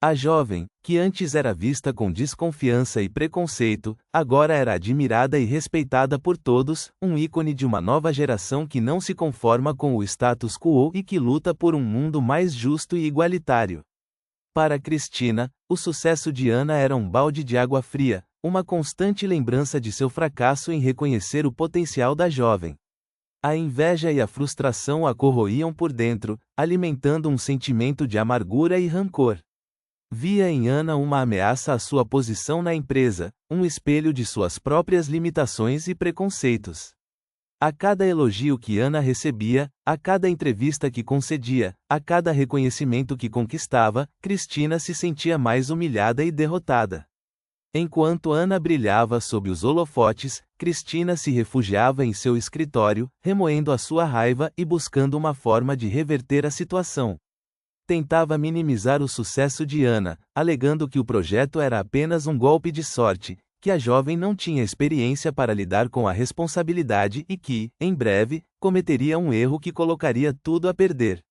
A jovem, que antes era vista com desconfiança e preconceito, agora era admirada e respeitada por todos, um ícone de uma nova geração que não se conforma com o status quo e que luta por um mundo mais justo e igualitário. Para Cristina, o sucesso de Ana era um balde de água fria, uma constante lembrança de seu fracasso em reconhecer o potencial da jovem. A inveja e a frustração a corroíam por dentro, alimentando um sentimento de amargura e rancor. Via em Ana uma ameaça à sua posição na empresa, um espelho de suas próprias limitações e preconceitos. A cada elogio que Ana recebia, a cada entrevista que concedia, a cada reconhecimento que conquistava, Cristina se sentia mais humilhada e derrotada. Enquanto Ana brilhava sob os holofotes, Cristina se refugiava em seu escritório, remoendo a sua raiva e buscando uma forma de reverter a situação. Tentava minimizar o sucesso de Ana, alegando que o projeto era apenas um golpe de sorte, que a jovem não tinha experiência para lidar com a responsabilidade e que, em breve, cometeria um erro que colocaria tudo a perder.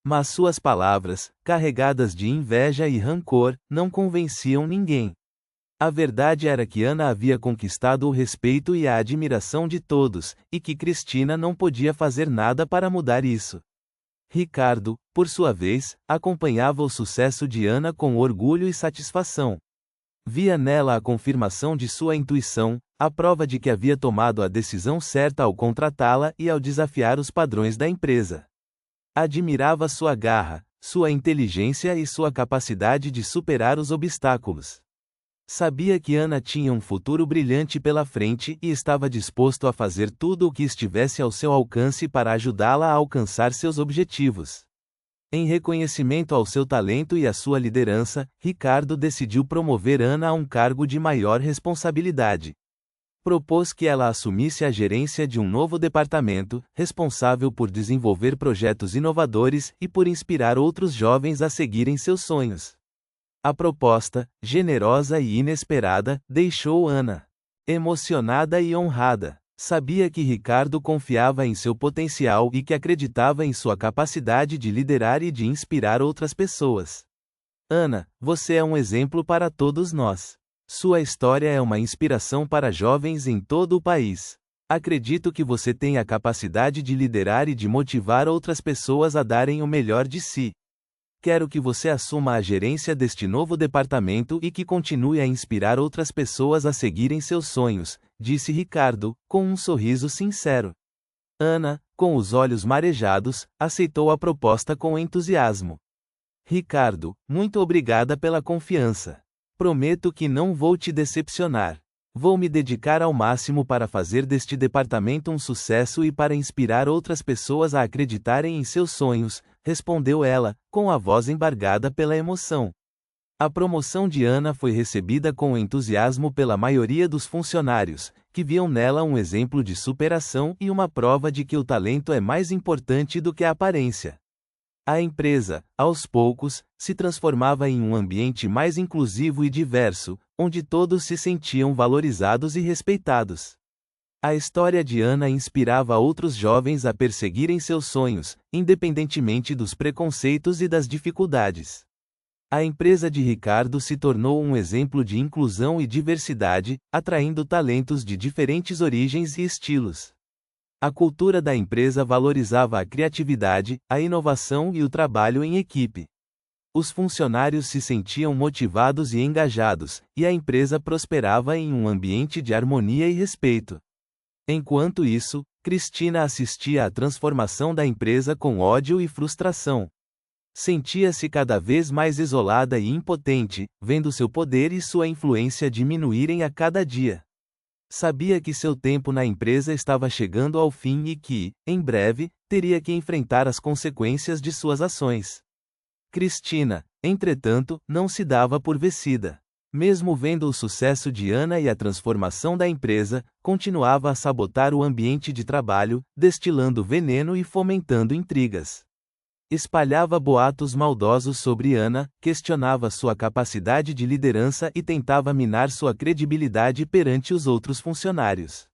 Mas suas palavras, carregadas de inveja e rancor, não convenciam ninguém. A verdade era que Ana havia conquistado o respeito e a admiração de todos, e que Cristina não podia fazer nada para mudar isso. Ricardo, por sua vez, acompanhava o sucesso de Ana com orgulho e satisfação. Via nela a confirmação de sua intuição, a prova de que havia tomado a decisão certa ao contratá-la e ao desafiar os padrões da empresa. Admirava sua garra, sua inteligência e sua capacidade de superar os obstáculos. Sabia que Ana tinha um futuro brilhante pela frente e estava disposto a fazer tudo o que estivesse ao seu alcance para ajudá-la a alcançar seus objetivos. Em reconhecimento ao seu talento e à sua liderança, Ricardo decidiu promover Ana a um cargo de maior responsabilidade. Propôs que ela assumisse a gerência de um novo departamento, responsável por desenvolver projetos inovadores e por inspirar outros jovens a seguirem seus sonhos. A proposta, generosa e inesperada, deixou Ana emocionada e honrada. Sabia que Ricardo confiava em seu potencial e que acreditava em sua capacidade de liderar e de inspirar outras pessoas. Ana, você é um exemplo para todos nós. Sua história é uma inspiração para jovens em todo o país. Acredito que você tem a capacidade de liderar e de motivar outras pessoas a darem o melhor de si. Quero que você assuma a gerência deste novo departamento e que continue a inspirar outras pessoas a seguirem seus sonhos, disse Ricardo, com um sorriso sincero. Ana, com os olhos marejados, aceitou a proposta com entusiasmo. Ricardo, muito obrigada pela confiança. Prometo que não vou te decepcionar. Vou me dedicar ao máximo para fazer deste departamento um sucesso e para inspirar outras pessoas a acreditarem em seus sonhos, respondeu ela, com a voz embargada pela emoção. A promoção de Ana foi recebida com entusiasmo pela maioria dos funcionários, que viam nela um exemplo de superação e uma prova de que o talento é mais importante do que a aparência. A empresa, aos poucos, se transformava em um ambiente mais inclusivo e diverso, onde todos se sentiam valorizados e respeitados. A história de Ana inspirava outros jovens a perseguirem seus sonhos, independentemente dos preconceitos e das dificuldades. A empresa de Ricardo se tornou um exemplo de inclusão e diversidade, atraindo talentos de diferentes origens e estilos. A cultura da empresa valorizava a criatividade, a inovação e o trabalho em equipe. Os funcionários se sentiam motivados e engajados, e a empresa prosperava em um ambiente de harmonia e respeito. Enquanto isso, Cristina assistia à transformação da empresa com ódio e frustração. Sentia-se cada vez mais isolada e impotente, vendo seu poder e sua influência diminuírem a cada dia. Sabia que seu tempo na empresa estava chegando ao fim e que, em breve, teria que enfrentar as consequências de suas ações. Cristina, entretanto, não se dava por vencida. Mesmo vendo o sucesso de Ana e a transformação da empresa, continuava a sabotar o ambiente de trabalho, destilando veneno e fomentando intrigas. Espalhava boatos maldosos sobre Ana, questionava sua capacidade de liderança e tentava minar sua credibilidade perante os outros funcionários.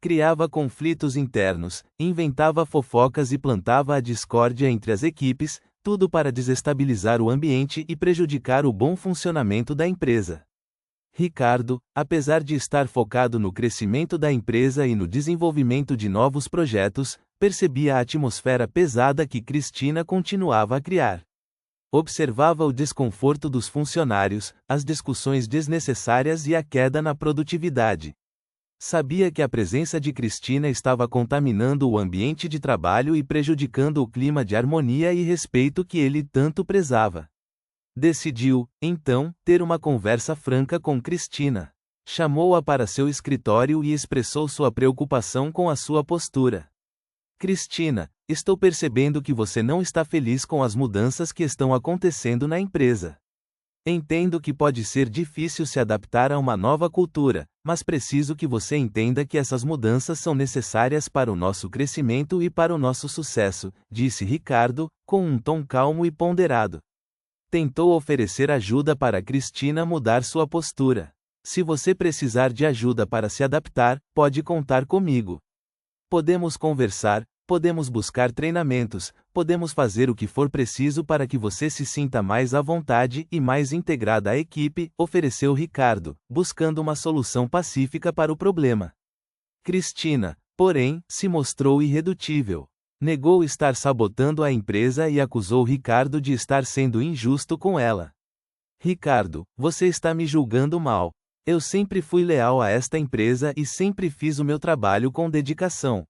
Criava conflitos internos, inventava fofocas e plantava a discórdia entre as equipes, tudo para desestabilizar o ambiente e prejudicar o bom funcionamento da empresa. Ricardo, apesar de estar focado no crescimento da empresa e no desenvolvimento de novos projetos, percebia a atmosfera pesada que Cristina continuava a criar. Observava o desconforto dos funcionários, as discussões desnecessárias e a queda na produtividade. Sabia que a presença de Cristina estava contaminando o ambiente de trabalho e prejudicando o clima de harmonia e respeito que ele tanto prezava. Decidiu, então, ter uma conversa franca com Cristina. Chamou-a para seu escritório e expressou sua preocupação com a sua postura. Cristina, estou percebendo que você não está feliz com as mudanças que estão acontecendo na empresa. Entendo que pode ser difícil se adaptar a uma nova cultura, mas preciso que você entenda que essas mudanças são necessárias para o nosso crescimento e para o nosso sucesso, disse Ricardo, com um tom calmo e ponderado. Tentou oferecer ajuda para Cristina mudar sua postura. Se você precisar de ajuda para se adaptar, pode contar comigo. Podemos conversar, podemos buscar treinamentos, podemos fazer o que for preciso para que você se sinta mais à vontade e mais integrada à equipe, ofereceu Ricardo, buscando uma solução pacífica para o problema. Cristina, porém, se mostrou irredutível. Negou estar sabotando a empresa e acusou Ricardo de estar sendo injusto com ela. Ricardo, você está me julgando mal. Eu sempre fui leal a esta empresa e sempre fiz o meu trabalho com dedicação.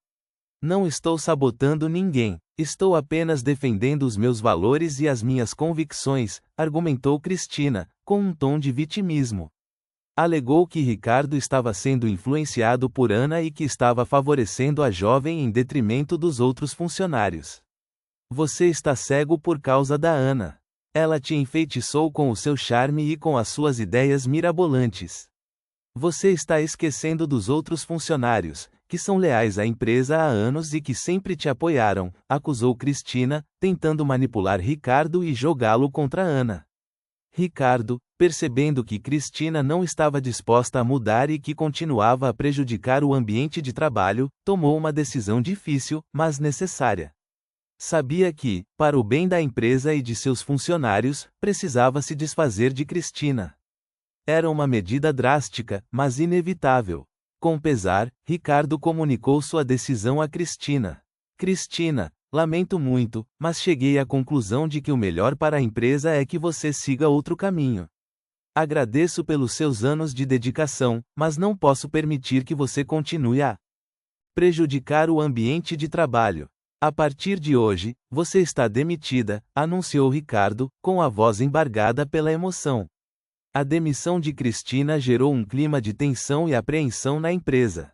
Não estou sabotando ninguém, estou apenas defendendo os meus valores e as minhas convicções, argumentou Cristina, com um tom de vitimismo. Alegou que Ricardo estava sendo influenciado por Ana e que estava favorecendo a jovem em detrimento dos outros funcionários. Você está cego por causa da Ana. Ela te enfeitiçou com o seu charme e com as suas ideias mirabolantes. Você está esquecendo dos outros funcionários, que são leais à empresa há anos e que sempre te apoiaram, acusou Cristina, tentando manipular Ricardo e jogá-lo contra Ana. Ricardo, percebendo que Cristina não estava disposta a mudar e que continuava a prejudicar o ambiente de trabalho, tomou uma decisão difícil, mas necessária. Sabia que, para o bem da empresa e de seus funcionários, precisava se desfazer de Cristina. Era uma medida drástica, mas inevitável. Com pesar, Ricardo comunicou sua decisão a Cristina. Cristina, lamento muito, mas cheguei à conclusão de que o melhor para a empresa é que você siga outro caminho. Agradeço pelos seus anos de dedicação, mas não posso permitir que você continue a prejudicar o ambiente de trabalho. A partir de hoje, você está demitida, anunciou Ricardo, com a voz embargada pela emoção. A demissão de Cristina gerou um clima de tensão e apreensão na empresa.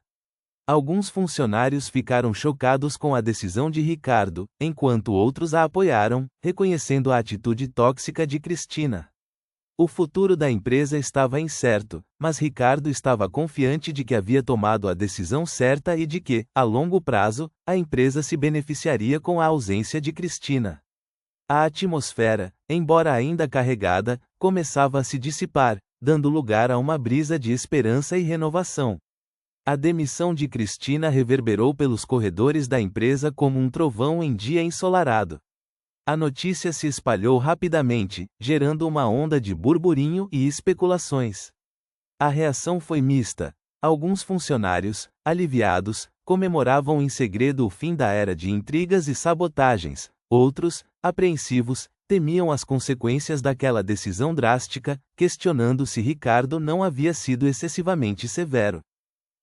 Alguns funcionários ficaram chocados com a decisão de Ricardo, enquanto outros a apoiaram, reconhecendo a atitude tóxica de Cristina. O futuro da empresa estava incerto, mas Ricardo estava confiante de que havia tomado a decisão certa e de que, a longo prazo, a empresa se beneficiaria com a ausência de Cristina. A atmosfera, embora ainda carregada, começava a se dissipar, dando lugar a uma brisa de esperança e renovação. A demissão de Cristina reverberou pelos corredores da empresa como um trovão em dia ensolarado. A notícia se espalhou rapidamente, gerando uma onda de burburinho e especulações. A reação foi mista. Alguns funcionários, aliviados, comemoravam em segredo o fim da era de intrigas e sabotagens. Outros, apreensivos, temiam as consequências daquela decisão drástica, questionando se Ricardo não havia sido excessivamente severo.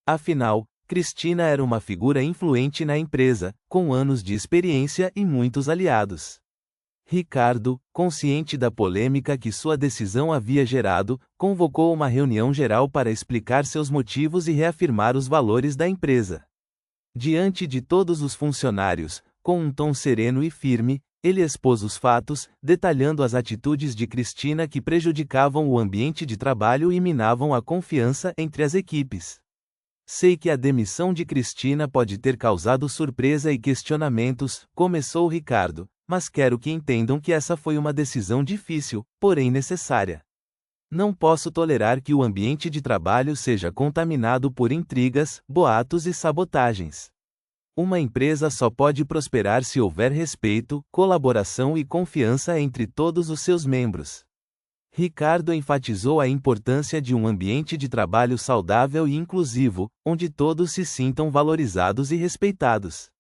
Afinal, Cristina era uma figura influente na empresa, com anos de experiência e muitos aliados. Ricardo, consciente da polêmica que sua decisão havia gerado, convocou uma reunião geral para explicar seus motivos e reafirmar os valores da empresa. Diante de todos os funcionários, com um tom sereno e firme, ele expôs os fatos, detalhando as atitudes de Cristina que prejudicavam o ambiente de trabalho e minavam a confiança entre as equipes. Sei que a demissão de Cristina pode ter causado surpresa e questionamentos, começou Ricardo, mas quero que entendam que essa foi uma decisão difícil, porém necessária. Não posso tolerar que o ambiente de trabalho seja contaminado por intrigas, boatos e sabotagens. Uma empresa só pode prosperar se houver respeito, colaboração e confiança entre todos os seus membros. Ricardo enfatizou a importância de um ambiente de trabalho saudável e inclusivo, onde todos se sintam valorizados e respeitados.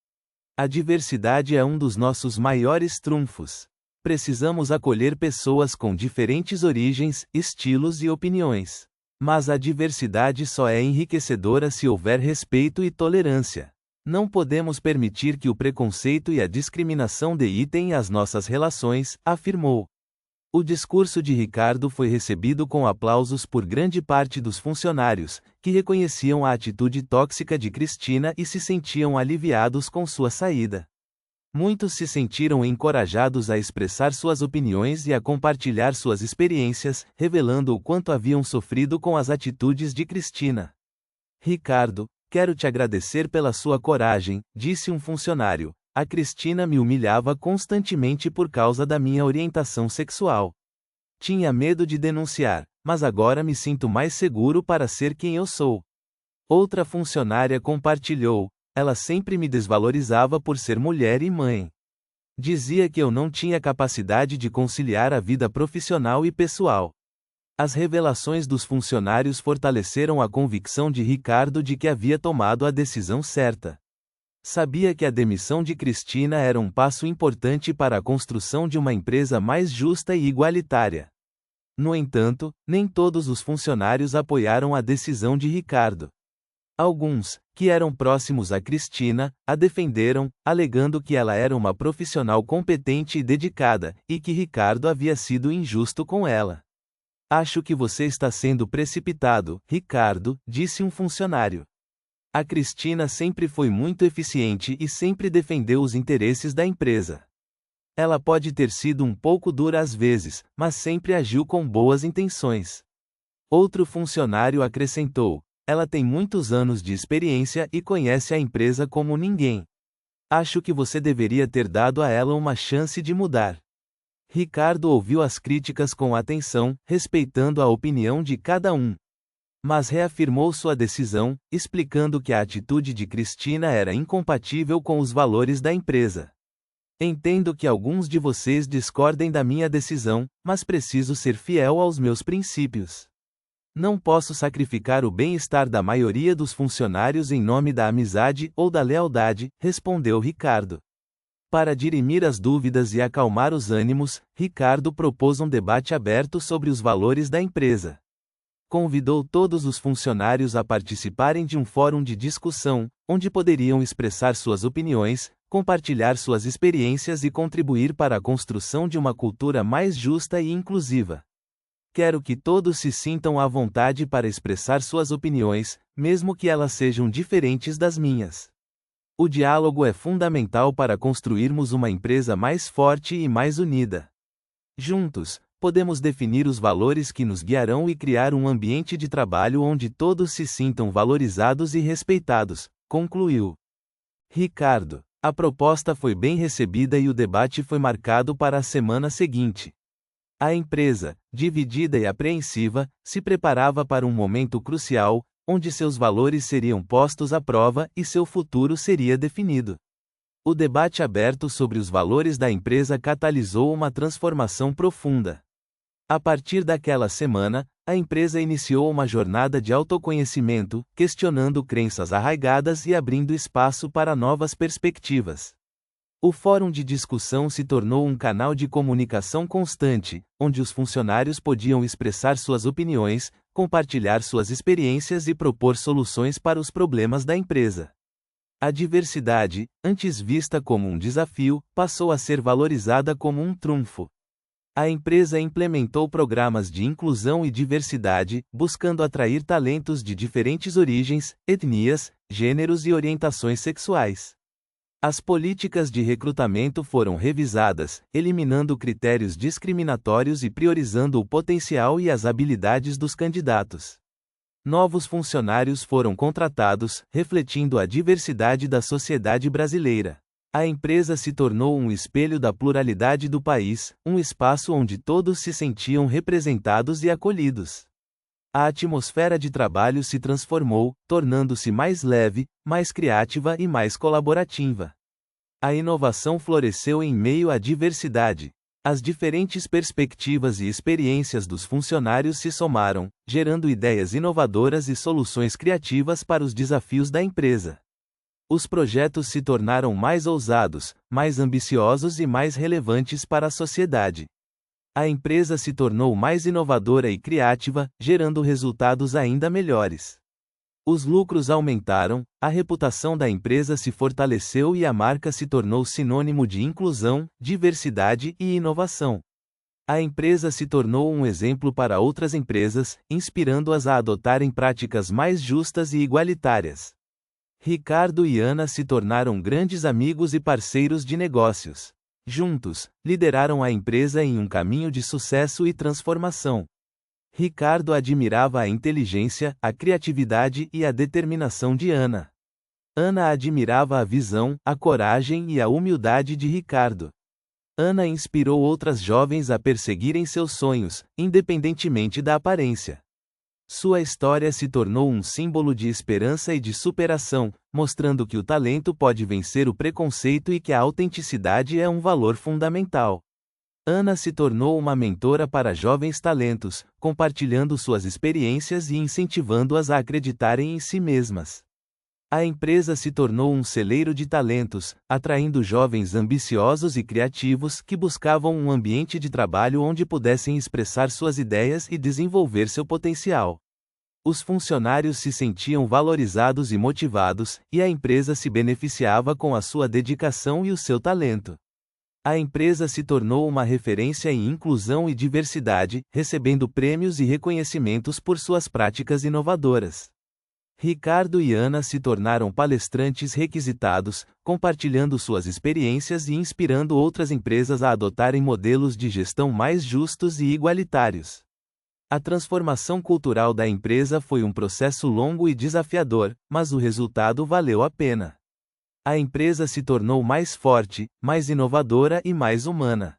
A diversidade é um dos nossos maiores trunfos. Precisamos acolher pessoas com diferentes origens, estilos e opiniões. Mas a diversidade só é enriquecedora se houver respeito e tolerância. Não podemos permitir que o preconceito e a discriminação deitem as nossas relações, afirmou. O discurso de Ricardo foi recebido com aplausos por grande parte dos funcionários, que reconheciam a atitude tóxica de Cristina e se sentiam aliviados com sua saída. Muitos se sentiram encorajados a expressar suas opiniões e a compartilhar suas experiências, revelando o quanto haviam sofrido com as atitudes de Cristina. Ricardo, quero te agradecer pela sua coragem, disse um funcionário. A Cristina me humilhava constantemente por causa da minha orientação sexual. Tinha medo de denunciar, mas agora me sinto mais seguro para ser quem eu sou. Outra funcionária compartilhou, ela sempre me desvalorizava por ser mulher e mãe. Dizia que eu não tinha capacidade de conciliar a vida profissional e pessoal. As revelações dos funcionários fortaleceram a convicção de Ricardo de que havia tomado a decisão certa. Sabia que a demissão de Cristina era um passo importante para a construção de uma empresa mais justa e igualitária. No entanto, nem todos os funcionários apoiaram a decisão de Ricardo. Alguns, que eram próximos a Cristina, a defenderam, alegando que ela era uma profissional competente e dedicada, e que Ricardo havia sido injusto com ela. Acho que você está sendo precipitado, Ricardo, disse um funcionário. A Cristina sempre foi muito eficiente e sempre defendeu os interesses da empresa. Ela pode ter sido um pouco dura às vezes, mas sempre agiu com boas intenções. Outro funcionário acrescentou: ela tem muitos anos de experiência e conhece a empresa como ninguém. Acho que você deveria ter dado a ela uma chance de mudar. Ricardo ouviu as críticas com atenção, respeitando a opinião de cada um. Mas reafirmou sua decisão, explicando que a atitude de Cristina era incompatível com os valores da empresa. Entendo que alguns de vocês discordem da minha decisão, mas preciso ser fiel aos meus princípios. Não posso sacrificar o bem-estar da maioria dos funcionários em nome da amizade ou da lealdade, respondeu Ricardo. Para dirimir as dúvidas e acalmar os ânimos, Ricardo propôs um debate aberto sobre os valores da empresa. Convidou todos os funcionários a participarem de um fórum de discussão, onde poderiam expressar suas opiniões, compartilhar suas experiências e contribuir para a construção de uma cultura mais justa e inclusiva. Quero que todos se sintam à vontade para expressar suas opiniões, mesmo que elas sejam diferentes das minhas. O diálogo é fundamental para construirmos uma empresa mais forte e mais unida. Juntos, podemos definir os valores que nos guiarão e criar um ambiente de trabalho onde todos se sintam valorizados e respeitados, concluiu Ricardo. A proposta foi bem recebida e o debate foi marcado para a semana seguinte. A empresa, dividida e apreensiva, se preparava para um momento crucial, onde seus valores seriam postos à prova e seu futuro seria definido. O debate aberto sobre os valores da empresa catalisou uma transformação profunda. A partir daquela semana, a empresa iniciou uma jornada de autoconhecimento, questionando crenças arraigadas e abrindo espaço para novas perspectivas. O fórum de discussão se tornou um canal de comunicação constante, onde os funcionários podiam expressar suas opiniões, compartilhar suas experiências e propor soluções para os problemas da empresa. A diversidade, antes vista como um desafio, passou a ser valorizada como um trunfo. A empresa implementou programas de inclusão e diversidade, buscando atrair talentos de diferentes origens, etnias, gêneros e orientações sexuais. As políticas de recrutamento foram revisadas, eliminando critérios discriminatórios e priorizando o potencial e as habilidades dos candidatos. Novos funcionários foram contratados, refletindo a diversidade da sociedade brasileira. A empresa se tornou um espelho da pluralidade do país, um espaço onde todos se sentiam representados e acolhidos. A atmosfera de trabalho se transformou, tornando-se mais leve, mais criativa e mais colaborativa. A inovação floresceu em meio à diversidade. As diferentes perspectivas e experiências dos funcionários se somaram, gerando ideias inovadoras e soluções criativas para os desafios da empresa. Os projetos se tornaram mais ousados, mais ambiciosos e mais relevantes para a sociedade. A empresa se tornou mais inovadora e criativa, gerando resultados ainda melhores. Os lucros aumentaram, a reputação da empresa se fortaleceu e a marca se tornou sinônimo de inclusão, diversidade e inovação. A empresa se tornou um exemplo para outras empresas, inspirando-as a adotarem práticas mais justas e igualitárias. Ricardo e Ana se tornaram grandes amigos e parceiros de negócios. Juntos, lideraram a empresa em um caminho de sucesso e transformação. Ricardo admirava a inteligência, a criatividade e a determinação de Ana. Ana admirava a visão, a coragem e a humildade de Ricardo. Ana inspirou outras jovens a perseguirem seus sonhos, independentemente da aparência. Sua história se tornou um símbolo de esperança e de superação, mostrando que o talento pode vencer o preconceito e que a autenticidade é um valor fundamental. Ana se tornou uma mentora para jovens talentos, compartilhando suas experiências e incentivando-as a acreditarem em si mesmas. A empresa se tornou um celeiro de talentos, atraindo jovens ambiciosos e criativos que buscavam um ambiente de trabalho onde pudessem expressar suas ideias e desenvolver seu potencial. Os funcionários se sentiam valorizados e motivados, e a empresa se beneficiava com a sua dedicação e o seu talento. A empresa se tornou uma referência em inclusão e diversidade, recebendo prêmios e reconhecimentos por suas práticas inovadoras. Ricardo e Ana se tornaram palestrantes requisitados, compartilhando suas experiências e inspirando outras empresas a adotarem modelos de gestão mais justos e igualitários. A transformação cultural da empresa foi um processo longo e desafiador, mas o resultado valeu a pena. A empresa se tornou mais forte, mais inovadora e mais humana.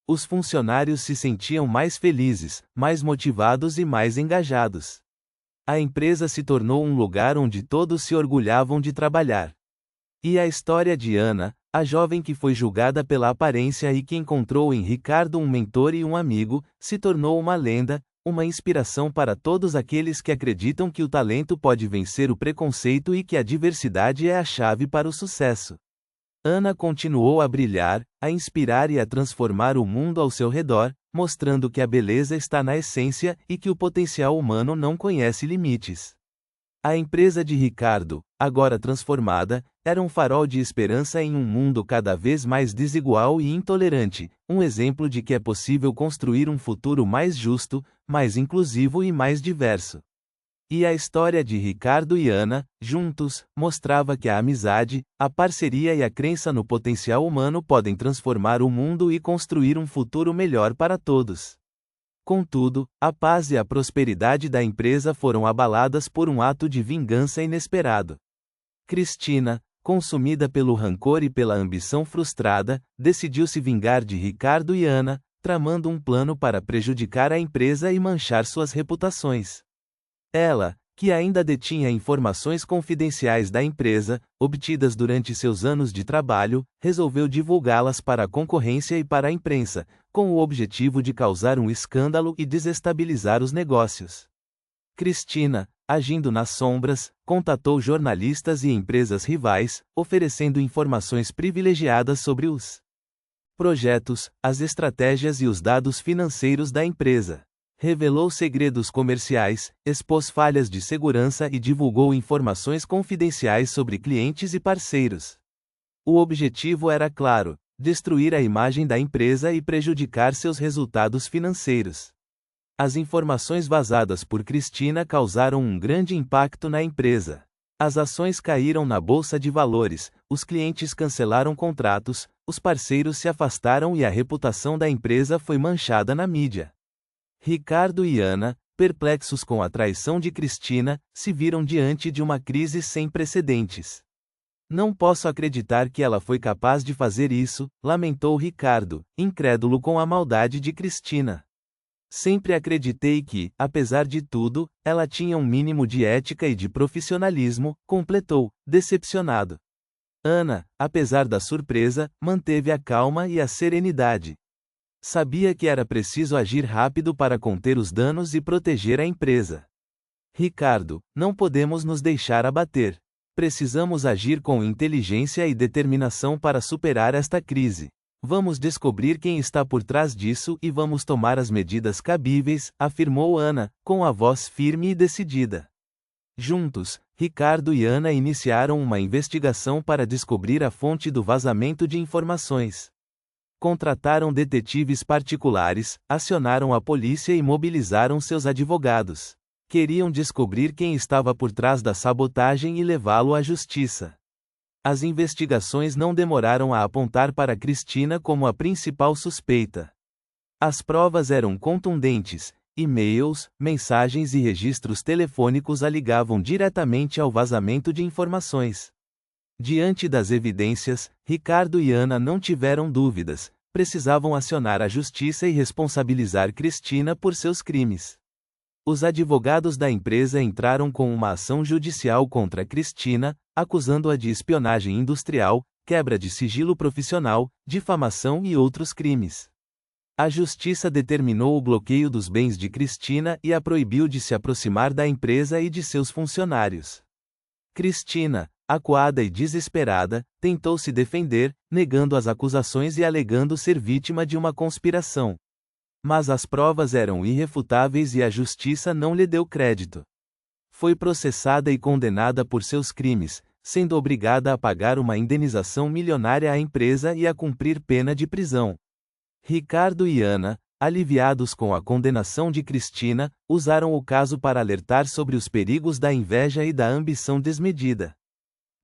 Os funcionários se sentiam mais felizes, mais motivados e mais engajados. A empresa se tornou um lugar onde todos se orgulhavam de trabalhar. E a história de Ana, a jovem que foi julgada pela aparência e que encontrou em Ricardo um mentor e um amigo, se tornou uma lenda, uma inspiração para todos aqueles que acreditam que o talento pode vencer o preconceito e que a diversidade é a chave para o sucesso. Ana continuou a brilhar, a inspirar e a transformar o mundo ao seu redor, mostrando que a beleza está na essência e que o potencial humano não conhece limites. A empresa de Ricardo, agora transformada, era um farol de esperança em um mundo cada vez mais desigual e intolerante, um exemplo de que é possível construir um futuro mais justo, mais inclusivo e mais diverso. E a história de Ricardo e Ana, juntos, mostrava que a amizade, a parceria e a crença no potencial humano podem transformar o mundo e construir um futuro melhor para todos. Contudo, a paz e a prosperidade da empresa foram abaladas por um ato de vingança inesperado. Cristina, consumida pelo rancor e pela ambição frustrada, decidiu se vingar de Ricardo e Ana, tramando um plano para prejudicar a empresa e manchar suas reputações. Ela, que ainda detinha informações confidenciais da empresa, obtidas durante seus anos de trabalho, resolveu divulgá-las para a concorrência e para a imprensa, com o objetivo de causar um escândalo e desestabilizar os negócios. Cristina, agindo nas sombras, contatou jornalistas e empresas rivais, oferecendo informações privilegiadas sobre os projetos, as estratégias e os dados financeiros da empresa. Revelou segredos comerciais, expôs falhas de segurança e divulgou informações confidenciais sobre clientes e parceiros. O objetivo era claro: destruir a imagem da empresa e prejudicar seus resultados financeiros. As informações vazadas por Cristina causaram um grande impacto na empresa. As ações caíram na bolsa de valores, os clientes cancelaram contratos, os parceiros se afastaram e a reputação da empresa foi manchada na mídia. Ricardo e Ana, perplexos com a traição de Cristina, se viram diante de uma crise sem precedentes. Não posso acreditar que ela foi capaz de fazer isso, lamentou Ricardo, incrédulo com a maldade de Cristina. Sempre acreditei que, apesar de tudo, ela tinha um mínimo de ética e de profissionalismo, completou, decepcionado. Ana, apesar da surpresa, manteve a calma e a serenidade. Sabia que era preciso agir rápido para conter os danos e proteger a empresa. Ricardo, não podemos nos deixar abater. Precisamos agir com inteligência e determinação para superar esta crise. Vamos descobrir quem está por trás disso e vamos tomar as medidas cabíveis, afirmou Ana, com a voz firme e decidida. Juntos, Ricardo e Ana iniciaram uma investigação para descobrir a fonte do vazamento de informações. Contrataram detetives particulares, acionaram a polícia e mobilizaram seus advogados. Queriam descobrir quem estava por trás da sabotagem e levá-lo à justiça. As investigações não demoraram a apontar para Cristina como a principal suspeita. As provas eram contundentes: e-mails, mensagens e registros telefônicos a ligavam diretamente ao vazamento de informações. Diante das evidências, Ricardo e Ana não tiveram dúvidas, precisavam acionar a justiça e responsabilizar Cristina por seus crimes. Os advogados da empresa entraram com uma ação judicial contra Cristina, acusando-a de espionagem industrial, quebra de sigilo profissional, difamação e outros crimes. A justiça determinou o bloqueio dos bens de Cristina e a proibiu de se aproximar da empresa e de seus funcionários. Cristina, acuada e desesperada, tentou se defender, negando as acusações e alegando ser vítima de uma conspiração. Mas as provas eram irrefutáveis e a justiça não lhe deu crédito. Foi processada e condenada por seus crimes, sendo obrigada a pagar uma indenização milionária à empresa e a cumprir pena de prisão. Ricardo e Ana, aliviados com a condenação de Cristina, usaram o caso para alertar sobre os perigos da inveja e da ambição desmedida.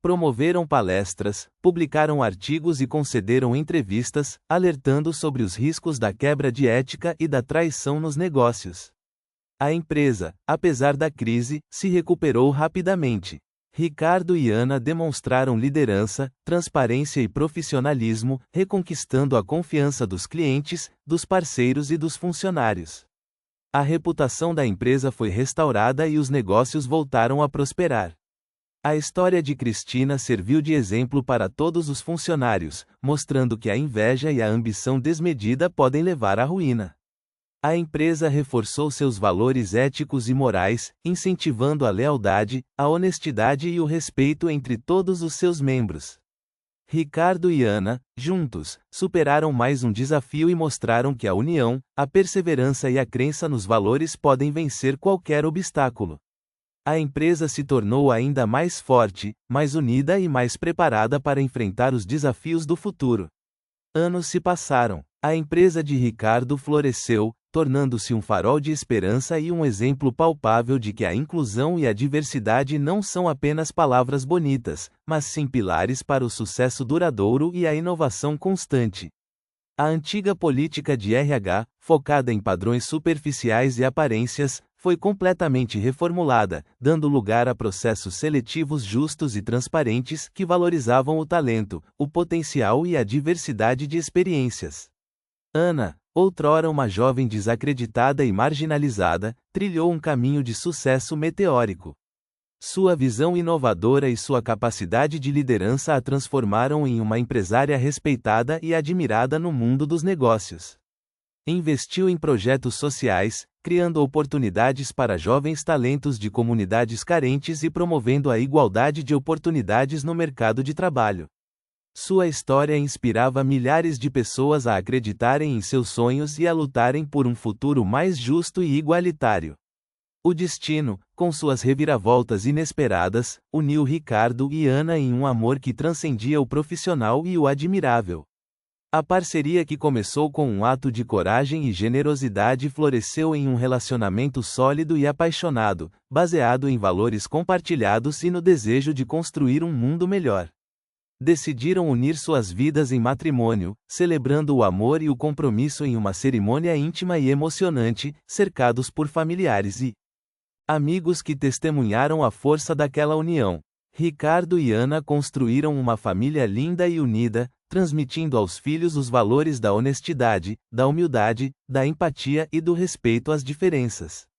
Promoveram palestras, publicaram artigos e concederam entrevistas, alertando sobre os riscos da quebra de ética e da traição nos negócios. A empresa, apesar da crise, se recuperou rapidamente. Ricardo e Ana demonstraram liderança, transparência e profissionalismo, reconquistando a confiança dos clientes, dos parceiros e dos funcionários. A reputação da empresa foi restaurada e os negócios voltaram a prosperar. A história de Cristina serviu de exemplo para todos os funcionários, mostrando que a inveja e a ambição desmedida podem levar à ruína. A empresa reforçou seus valores éticos e morais, incentivando a lealdade, a honestidade e o respeito entre todos os seus membros. Ricardo e Ana, juntos, superaram mais um desafio e mostraram que a união, a perseverança e a crença nos valores podem vencer qualquer obstáculo. A empresa se tornou ainda mais forte, mais unida e mais preparada para enfrentar os desafios do futuro. Anos se passaram. A empresa de Ricardo floresceu, tornando-se um farol de esperança e um exemplo palpável de que a inclusão e a diversidade não são apenas palavras bonitas, mas sim pilares para o sucesso duradouro e a inovação constante. A antiga política de RH, focada em padrões superficiais e aparências, foi completamente reformulada, dando lugar a processos seletivos justos e transparentes que valorizavam o talento, o potencial e a diversidade de experiências. Ana, outrora uma jovem desacreditada e marginalizada, trilhou um caminho de sucesso meteórico. Sua visão inovadora e sua capacidade de liderança a transformaram em uma empresária respeitada e admirada no mundo dos negócios. Investiu em projetos sociais, criando oportunidades para jovens talentos de comunidades carentes e promovendo a igualdade de oportunidades no mercado de trabalho. Sua história inspirava milhares de pessoas a acreditarem em seus sonhos e a lutarem por um futuro mais justo e igualitário. O destino, com suas reviravoltas inesperadas, uniu Ricardo e Ana em um amor que transcendia o profissional e o admirável. A parceria que começou com um ato de coragem e generosidade floresceu em um relacionamento sólido e apaixonado, baseado em valores compartilhados e no desejo de construir um mundo melhor. Decidiram unir suas vidas em matrimônio, celebrando o amor e o compromisso em uma cerimônia íntima e emocionante, cercados por familiares e amigos que testemunharam a força daquela união. Ricardo e Ana construíram uma família linda e unida, transmitindo aos filhos os valores da honestidade, da humildade, da empatia e do respeito às diferenças.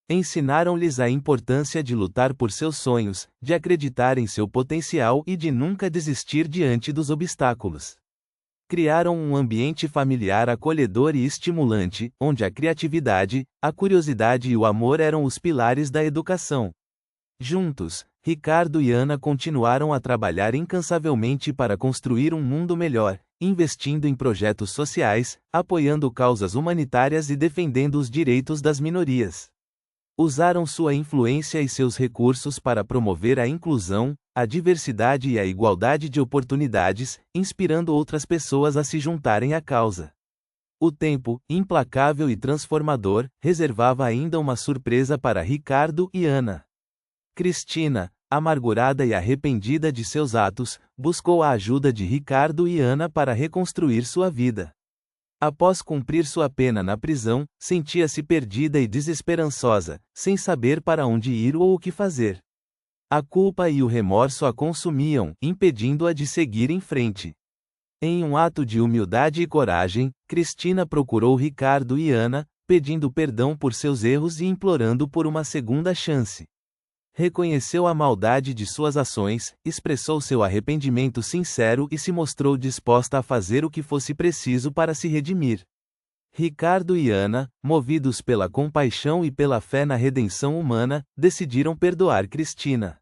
Ensinaram-lhes a importância de lutar por seus sonhos, de acreditar em seu potencial e de nunca desistir diante dos obstáculos. Criaram um ambiente familiar acolhedor e estimulante, onde a criatividade, a curiosidade e o amor eram os pilares da educação. Juntos, Ricardo e Ana continuaram a trabalhar incansavelmente para construir um mundo melhor, investindo em projetos sociais, apoiando causas humanitárias e defendendo os direitos das minorias. Usaram sua influência e seus recursos para promover a inclusão, a diversidade e a igualdade de oportunidades, inspirando outras pessoas a se juntarem à causa. O tempo, implacável e transformador, reservava ainda uma surpresa para Ricardo e Ana. Cristina, amargurada e arrependida de seus atos, buscou a ajuda de Ricardo e Ana para reconstruir sua vida. Após cumprir sua pena na prisão, sentia-se perdida e desesperançosa, sem saber para onde ir ou o que fazer. A culpa e o remorso a consumiam, impedindo-a de seguir em frente. Em um ato de humildade e coragem, Cristina procurou Ricardo e Ana, pedindo perdão por seus erros e implorando por uma segunda chance. Reconheceu a maldade de suas ações, expressou seu arrependimento sincero e se mostrou disposta a fazer o que fosse preciso para se redimir. Ricardo e Ana, movidos pela compaixão e pela fé na redenção humana, decidiram perdoar Cristina.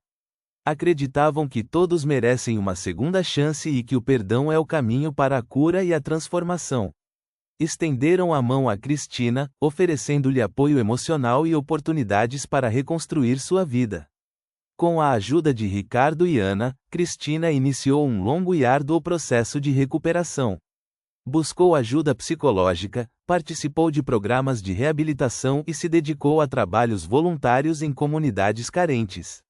Acreditavam que todos merecem uma segunda chance e que o perdão é o caminho para a cura e a transformação. Estenderam a mão a Cristina, oferecendo-lhe apoio emocional e oportunidades para reconstruir sua vida. Com a ajuda de Ricardo e Ana, Cristina iniciou um longo e árduo processo de recuperação. Buscou ajuda psicológica, participou de programas de reabilitação e se dedicou a trabalhos voluntários em comunidades carentes.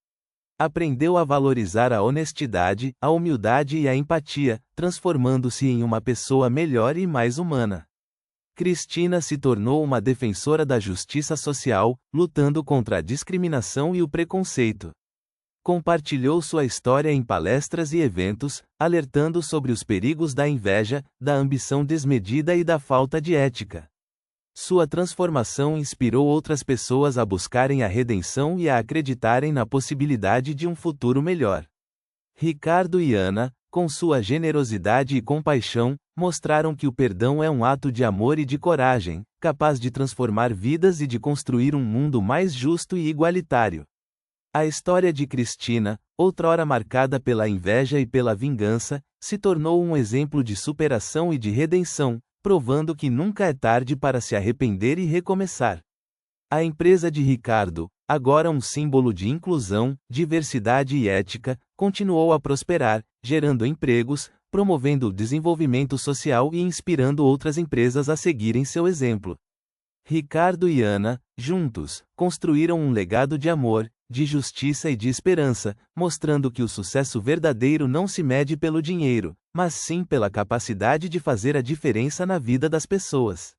Aprendeu a valorizar a honestidade, a humildade e a empatia, transformando-se em uma pessoa melhor e mais humana. Cristina se tornou uma defensora da justiça social, lutando contra a discriminação e o preconceito. Compartilhou sua história em palestras e eventos, alertando sobre os perigos da inveja, da ambição desmedida e da falta de ética. Sua transformação inspirou outras pessoas a buscarem a redenção e a acreditarem na possibilidade de um futuro melhor. Ricardo e Ana, com sua generosidade e compaixão, mostraram que o perdão é um ato de amor e de coragem, capaz de transformar vidas e de construir um mundo mais justo e igualitário. A história de Cristina, outrora marcada pela inveja e pela vingança, se tornou um exemplo de superação e de redenção, provando que nunca é tarde para se arrepender e recomeçar. A empresa de Ricardo, agora um símbolo de inclusão, diversidade e ética, continuou a prosperar, gerando empregos, promovendo o desenvolvimento social e inspirando outras empresas a seguirem seu exemplo. Ricardo e Ana, juntos, construíram um legado de amor, de justiça e de esperança, mostrando que o sucesso verdadeiro não se mede pelo dinheiro, mas sim pela capacidade de fazer a diferença na vida das pessoas.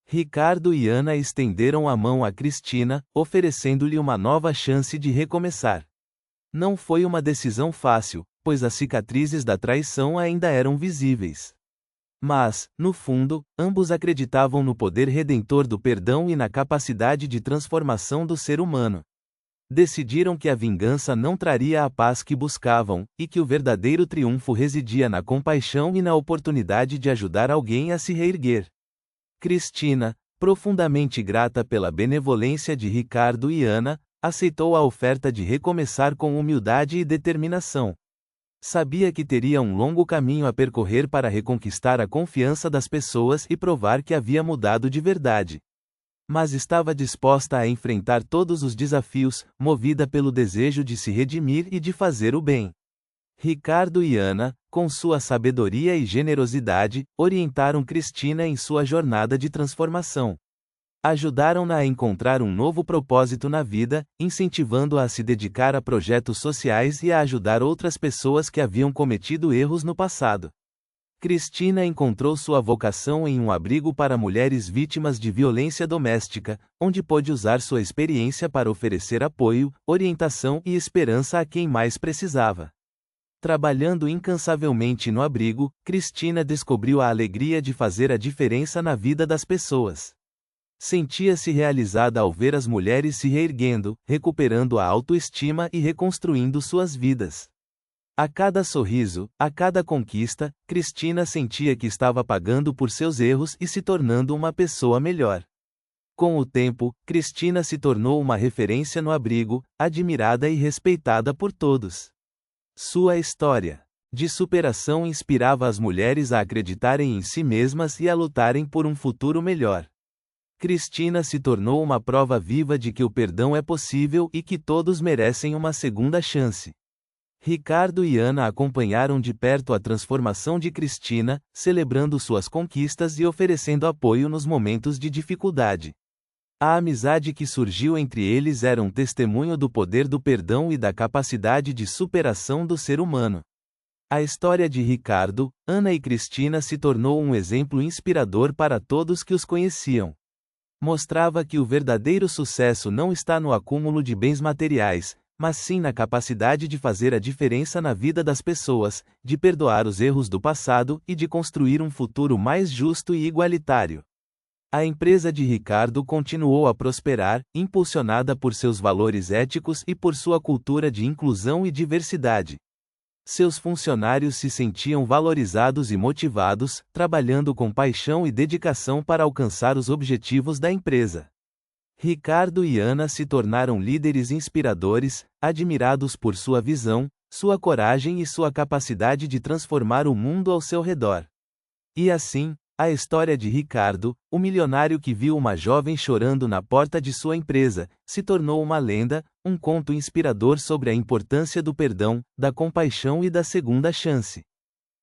Ricardo e Ana estenderam a mão a Cristina, oferecendo-lhe uma nova chance de recomeçar. Não foi uma decisão fácil, pois as cicatrizes da traição ainda eram visíveis. Mas, no fundo, ambos acreditavam no poder redentor do perdão e na capacidade de transformação do ser humano. Decidiram que a vingança não traria a paz que buscavam, e que o verdadeiro triunfo residia na compaixão e na oportunidade de ajudar alguém a se reerguer. Cristina, profundamente grata pela benevolência de Ricardo e Ana, aceitou a oferta de recomeçar com humildade e determinação. Sabia que teria um longo caminho a percorrer para reconquistar a confiança das pessoas e provar que havia mudado de verdade. Mas estava disposta a enfrentar todos os desafios, movida pelo desejo de se redimir e de fazer o bem. Ricardo e Ana, com sua sabedoria e generosidade, orientaram Cristina em sua jornada de transformação. Ajudaram-na a encontrar um novo propósito na vida, incentivando-a a se dedicar a projetos sociais e a ajudar outras pessoas que haviam cometido erros no passado. Cristina encontrou sua vocação em um abrigo para mulheres vítimas de violência doméstica, onde pôde usar sua experiência para oferecer apoio, orientação e esperança a quem mais precisava. Trabalhando incansavelmente no abrigo, Cristina descobriu a alegria de fazer a diferença na vida das pessoas. Sentia-se realizada ao ver as mulheres se reerguendo, recuperando a autoestima e reconstruindo suas vidas. A cada sorriso, a cada conquista, Cristina sentia que estava pagando por seus erros e se tornando uma pessoa melhor. Com o tempo, Cristina se tornou uma referência no abrigo, admirada e respeitada por todos. Sua história de superação inspirava as mulheres a acreditarem em si mesmas e a lutarem por um futuro melhor. Cristina se tornou uma prova viva de que o perdão é possível e que todos merecem uma segunda chance. Ricardo e Ana acompanharam de perto a transformação de Cristina, celebrando suas conquistas e oferecendo apoio nos momentos de dificuldade. A amizade que surgiu entre eles era um testemunho do poder do perdão e da capacidade de superação do ser humano. A história de Ricardo, Ana e Cristina se tornou um exemplo inspirador para todos que os conheciam. Mostrava que o verdadeiro sucesso não está no acúmulo de bens materiais, mas sim na capacidade de fazer a diferença na vida das pessoas, de perdoar os erros do passado e de construir um futuro mais justo e igualitário. A empresa de Ricardo continuou a prosperar, impulsionada por seus valores éticos e por sua cultura de inclusão e diversidade. Seus funcionários se sentiam valorizados e motivados, trabalhando com paixão e dedicação para alcançar os objetivos da empresa. Ricardo e Ana se tornaram líderes inspiradores, admirados por sua visão, sua coragem e sua capacidade de transformar o mundo ao seu redor. E assim, a história de Ricardo, o milionário que viu uma jovem chorando na porta de sua empresa, se tornou uma lenda, um conto inspirador sobre a importância do perdão, da compaixão e da segunda chance.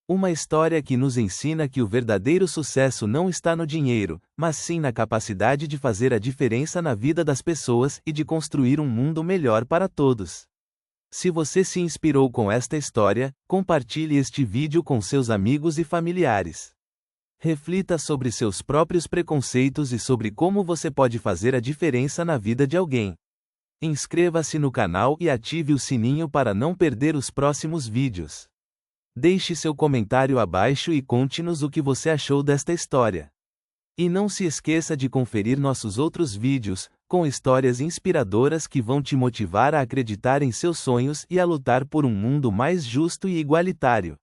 Uma história que nos ensina que o verdadeiro sucesso não está no dinheiro, mas sim na capacidade de fazer a diferença na vida das pessoas e de construir um mundo melhor para todos. Se você se inspirou com esta história, compartilhe este vídeo com seus amigos e familiares. Reflita sobre seus próprios preconceitos e sobre como você pode fazer a diferença na vida de alguém. Inscreva-se no canal e ative o sininho para não perder os próximos vídeos. Deixe seu comentário abaixo e conte-nos o que você achou desta história. E não se esqueça de conferir nossos outros vídeos, com histórias inspiradoras que vão te motivar a acreditar em seus sonhos e a lutar por um mundo mais justo e igualitário.